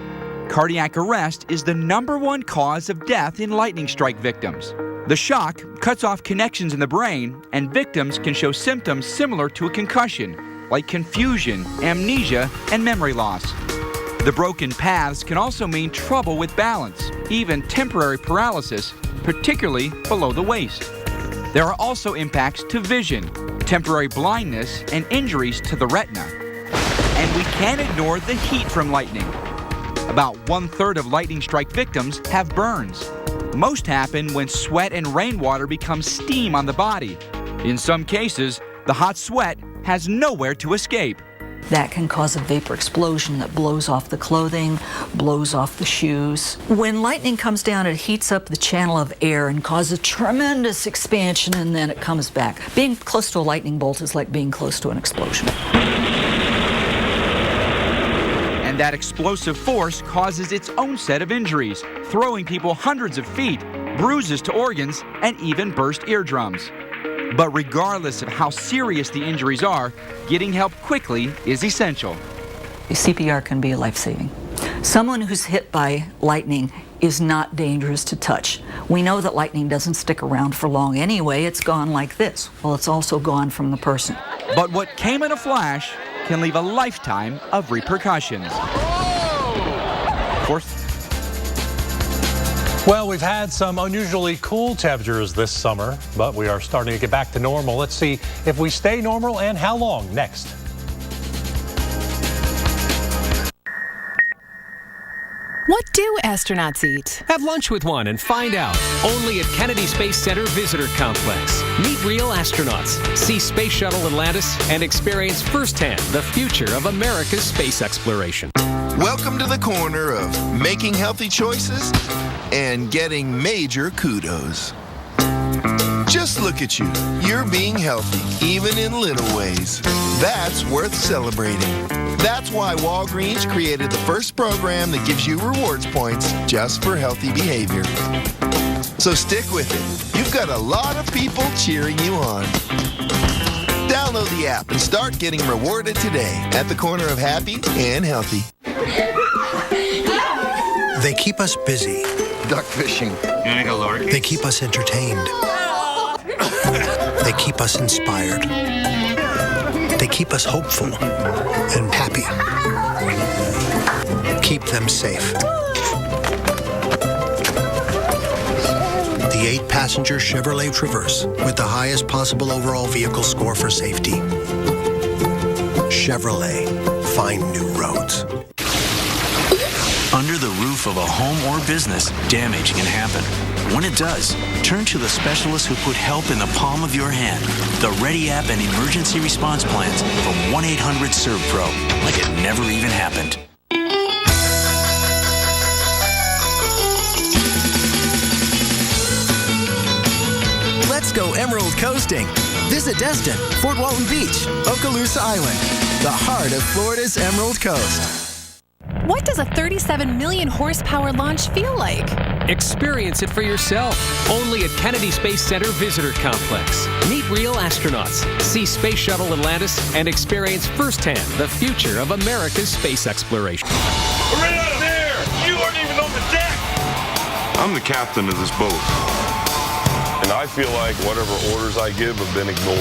Cardiac arrest is the #1 cause of death in lightning strike victims. The shock cuts off connections in the brain, and victims can show symptoms similar to a concussion, like confusion, amnesia, and memory loss. The broken paths can also mean trouble with balance, even temporary paralysis, particularly below the waist. There are also impacts to vision, temporary blindness, and injuries to the retina. And we can't ignore the heat from lightning. About 1/3 of lightning strike victims have burns. Most happen when sweat and rainwater become steam on the body. In some cases, the hot sweat has nowhere to escape. That can cause a vapor explosion that blows off the clothing, blows off the shoes. When lightning comes down, it heats up the channel of air and causes tremendous expansion, and then it comes back. Being close to a lightning bolt is like being close to an explosion. And that explosive force causes its own set of injuries, throwing people hundreds of feet, bruises to organs, and even burst eardrums. But regardless of how serious the injuries are, getting help quickly is essential. CPR can be life-saving. Someone who's hit by lightning is not dangerous to touch. We know that lightning doesn't stick around for long anyway. It's gone like this. Well, it's also gone from the person. But what came in a flash can leave a lifetime of repercussions. Of course. Well, we've had some unusually cool temperatures this summer, but we are starting to get back to normal. Let's see if we stay normal and how long next. What do astronauts eat? Have lunch with one and find out. Only at Kennedy Space Center Visitor Complex. Meet real astronauts, see Space Shuttle Atlantis, and experience firsthand the future of America's space exploration. Welcome to the corner of making healthy choices and getting major kudos. Just look at you. You're being healthy, even in little ways. That's worth celebrating. That's why Walgreens created the first program that gives you rewards points just for healthy behavior. So stick with it. You've got a lot of people cheering you on. Download the app and start getting rewarded today at the corner of happy and healthy. They keep us busy. Duck fishing. They keep us entertained. They keep us inspired. They keep us hopeful and happy. Keep them safe. The 8-passenger Chevrolet Traverse with the highest possible overall vehicle score for safety. Chevrolet, find new roads. Under the roof of a home or business, damage can happen. When it does, turn to the specialists who put help in the palm of your hand. The Ready App and emergency response plans from 1-800-SERVPRO, like it never even happened. Let's go Emerald Coasting. Visit Destin, Fort Walton Beach, Okaloosa Island, the heart of Florida's Emerald Coast. What does a 37 million horsepower launch feel like? Experience it for yourself. Only at Kennedy Space Center Visitor Complex. Meet real astronauts, see Space Shuttle Atlantis, and experience firsthand the future of America's space exploration. Right out of there! You aren't even on the deck! I'm the captain of this boat. And I feel like whatever orders I give have been ignored.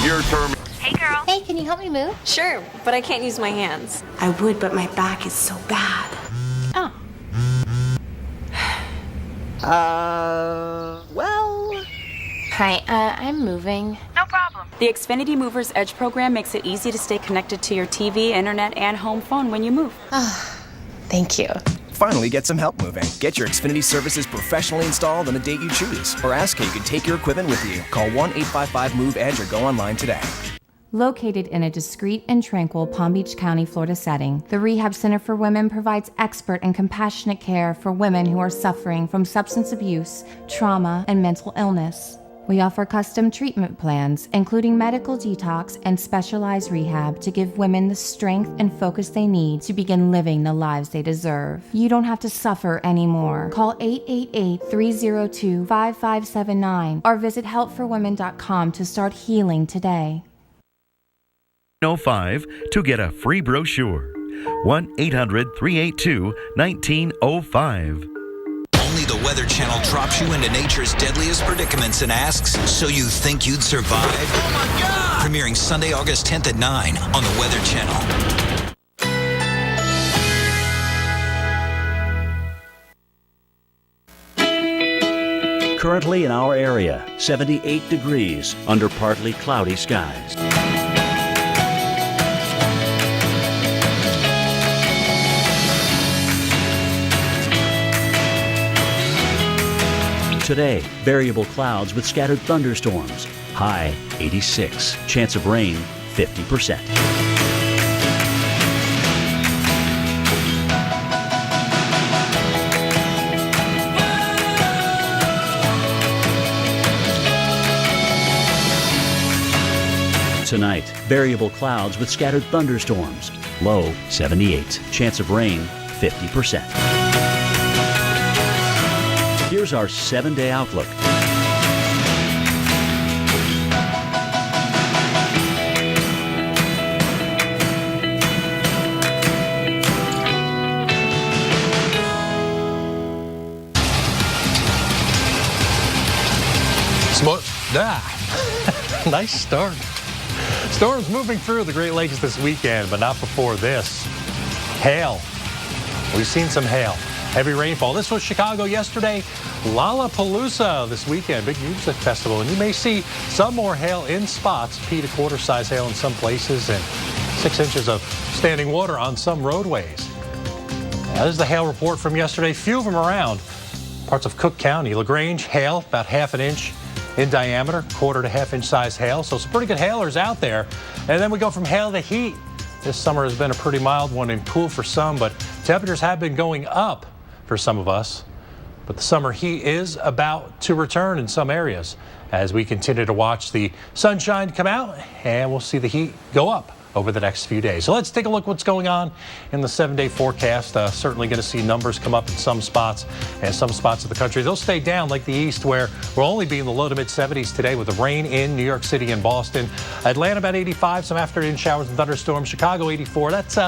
Your turn. Hey, girl. Hey, can you help me move? Sure, but I can't use my hands. I would, but my back is so bad. Oh. Well. Hi, I'm moving. No problem. The Xfinity Movers Edge program makes it easy to stay connected to your TV, internet, and home phone when you move. Thank you. Finally get some help moving. Get your Xfinity services professionally installed on the date you choose. Or ask how you can take your equipment with you. Call 1-855-MOVE-EDGE or go online today. Located in a discreet and tranquil Palm Beach County, Florida setting, the Rehab Center for Women provides expert and compassionate care for women who are suffering from substance abuse, trauma, and mental illness. We offer custom treatment plans, including medical detox and specialized rehab to give women the strength and focus they need to begin living the lives they deserve. You don't have to suffer anymore. Call 888-302-5579 or visit helpforwomen.com to start healing today. 05 to get a free brochure. 1-800-382-1905. Only the Weather Channel drops you into nature's deadliest predicaments and asks, so you think you'd survive? Oh my God! Premiering Sunday, August 10th at 9 on the Weather Channel. Currently in our area, 78 degrees under partly cloudy skies. Today, variable clouds with scattered thunderstorms. High 86. Chance of rain 50%. Tonight, variable clouds with scattered thunderstorms. Low 78. Chance of rain 50%. Here's our 7-day outlook. Nice start. Storms moving through the Great Lakes this weekend, but not before this. Hail. We've seen some hail. Heavy rainfall. This was Chicago yesterday. Lollapalooza this weekend. Big music festival. And you may see some more hail in spots. Feet a quarter size hail in some places and 6 inches of standing water on some roadways. Now, this is the hail report from yesterday. Few of them around. Parts of Cook County. LaGrange, hail about 1/2 inch in diameter, 1/4 to 1/2 inch size hail. So some pretty good hailers out there. And then we go from hail to heat. This summer has been a pretty mild one and cool for some, but temperatures have been going up for some of us. But the summer heat is about to return in some areas as we continue to watch the sunshine come out, and we'll see the heat go up over the next few days. So let's take a look what's going on in the 7-day forecast. Certainly going to see numbers come up in some spots, and some spots of the country they'll stay down, like the east, where we'll only be in the low to mid 70s today with the rain in New York City and Boston. Atlanta about 85, some afternoon showers and thunderstorms. Chicago 84. That's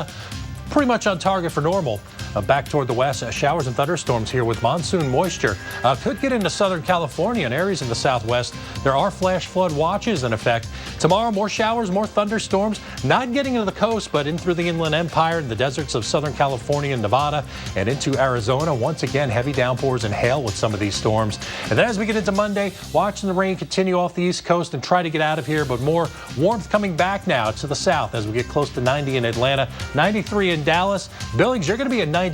pretty much on target for normal. Back toward the west, showers and thunderstorms here with monsoon moisture. Could get into Southern California and areas in the southwest. There are flash flood watches in effect. Tomorrow, more showers, more thunderstorms, not getting into the coast, but in through the Inland Empire and the deserts of Southern California and Nevada and into Arizona. Once again, heavy downpours and hail with some of these storms. And then as we get into Monday, watching the rain continue off the East Coast and try to get out of here, but more warmth coming back now to the south as we get close to 90 in Atlanta, 93 in Dallas. Billings, you're going to be at 92.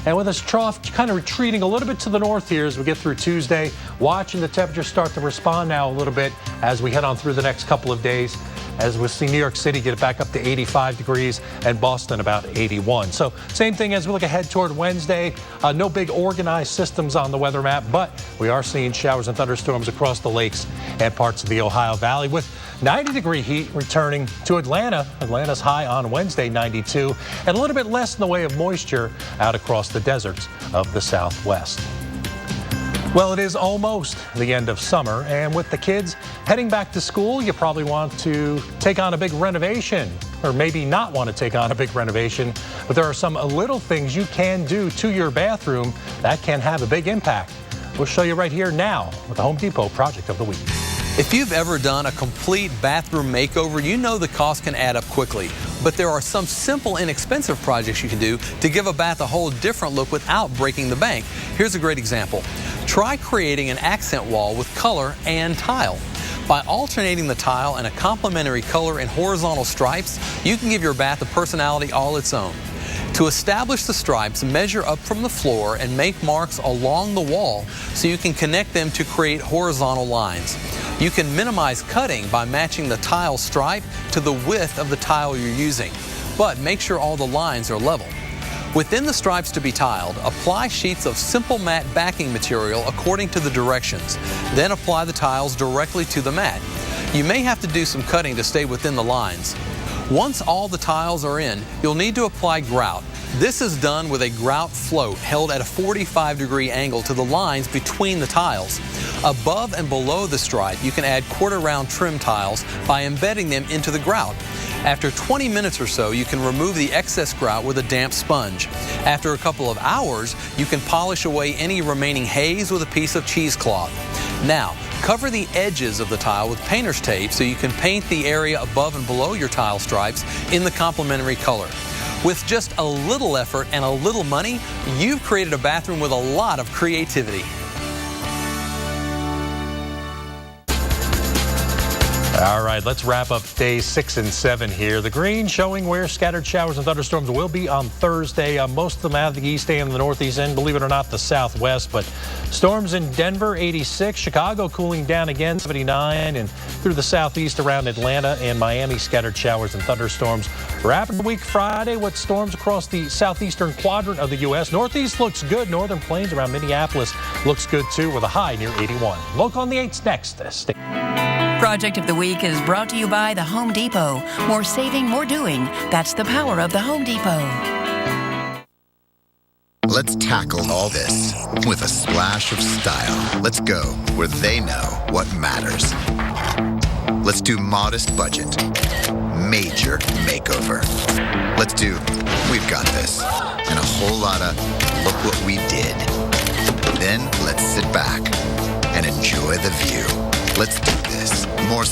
And with this trough kind of retreating a little bit to the north here as we get through Tuesday, watching the temperatures start to respond now a little bit as we head on through the next couple of days, as we'll see New York City get it back up to 85 degrees and Boston about 81. So same thing as we look ahead toward Wednesday. No big organized systems on the weather map, but we are seeing showers and thunderstorms across the lakes and parts of the Ohio Valley, with 90-degree heat returning to Atlanta. Atlanta's high on Wednesday, 92, and a little bit less in the way of moisture out across the deserts of the Southwest. Well, it is almost the end of summer, and with the kids heading back to school, you probably want to take on a big renovation, or maybe not want to take on a big renovation, but there are some little things you can do to your bathroom that can have a big impact. We'll show you right here now with the Home Depot Project of the Week. If you've ever done a complete bathroom makeover, you know the cost can add up quickly. But there are some simple, inexpensive projects you can do to give a bath a whole different look without breaking the bank. Here's a great example. Try creating an accent wall with color and tile. By alternating the tile and a complementary color in horizontal stripes, you can give your bath a personality all its own. To establish the stripes, measure up from the floor and make marks along the wall so you can connect them to create horizontal lines. You can minimize cutting by matching the tile stripe to the width of the tile you're using, but make sure all the lines are level. Within the stripes to be tiled, apply sheets of simple matte backing material according to the directions. Then apply the tiles directly to the mat. You may have to do some cutting to stay within the lines. Once all the tiles are in, you'll need to apply grout. This is done with a grout float held at a 45-degree angle to the lines between the tiles. Above and below the stripe, you can add quarter-round trim tiles by embedding them into the grout. After 20 minutes or so, you can remove the excess grout with a damp sponge. After a couple of hours, you can polish away any remaining haze with a piece of cheesecloth. Now, cover the edges of the tile with painter's tape so you can paint the area above and below your tile stripes in the complementary color. With just a little effort and a little money, you've created a bathroom with a lot of creativity. All right, let's wrap up days 6 and 7 here. The green showing where scattered showers and thunderstorms will be on Thursday. Most of them out of the east and the northeast and, believe it or not, the southwest. But storms in Denver, 86. Chicago cooling down again, 79. And through the southeast around Atlanta and Miami, scattered showers and thunderstorms. Rapid week Friday with storms across the southeastern quadrant of the U.S. Northeast looks good. Northern plains around Minneapolis looks good, too, with a high near 81. Local on the 8's next. Project of the Week is brought to you by the Home Depot. More saving, more doing. That's the power of the Home Depot. Let's tackle all this with a splash of style. Let's go where they know what matters. Let's do modest budget, major makeover. Let's do we've got this, and a whole lot of look what we did. Then let's sit back and enjoy the view. Let's do this. More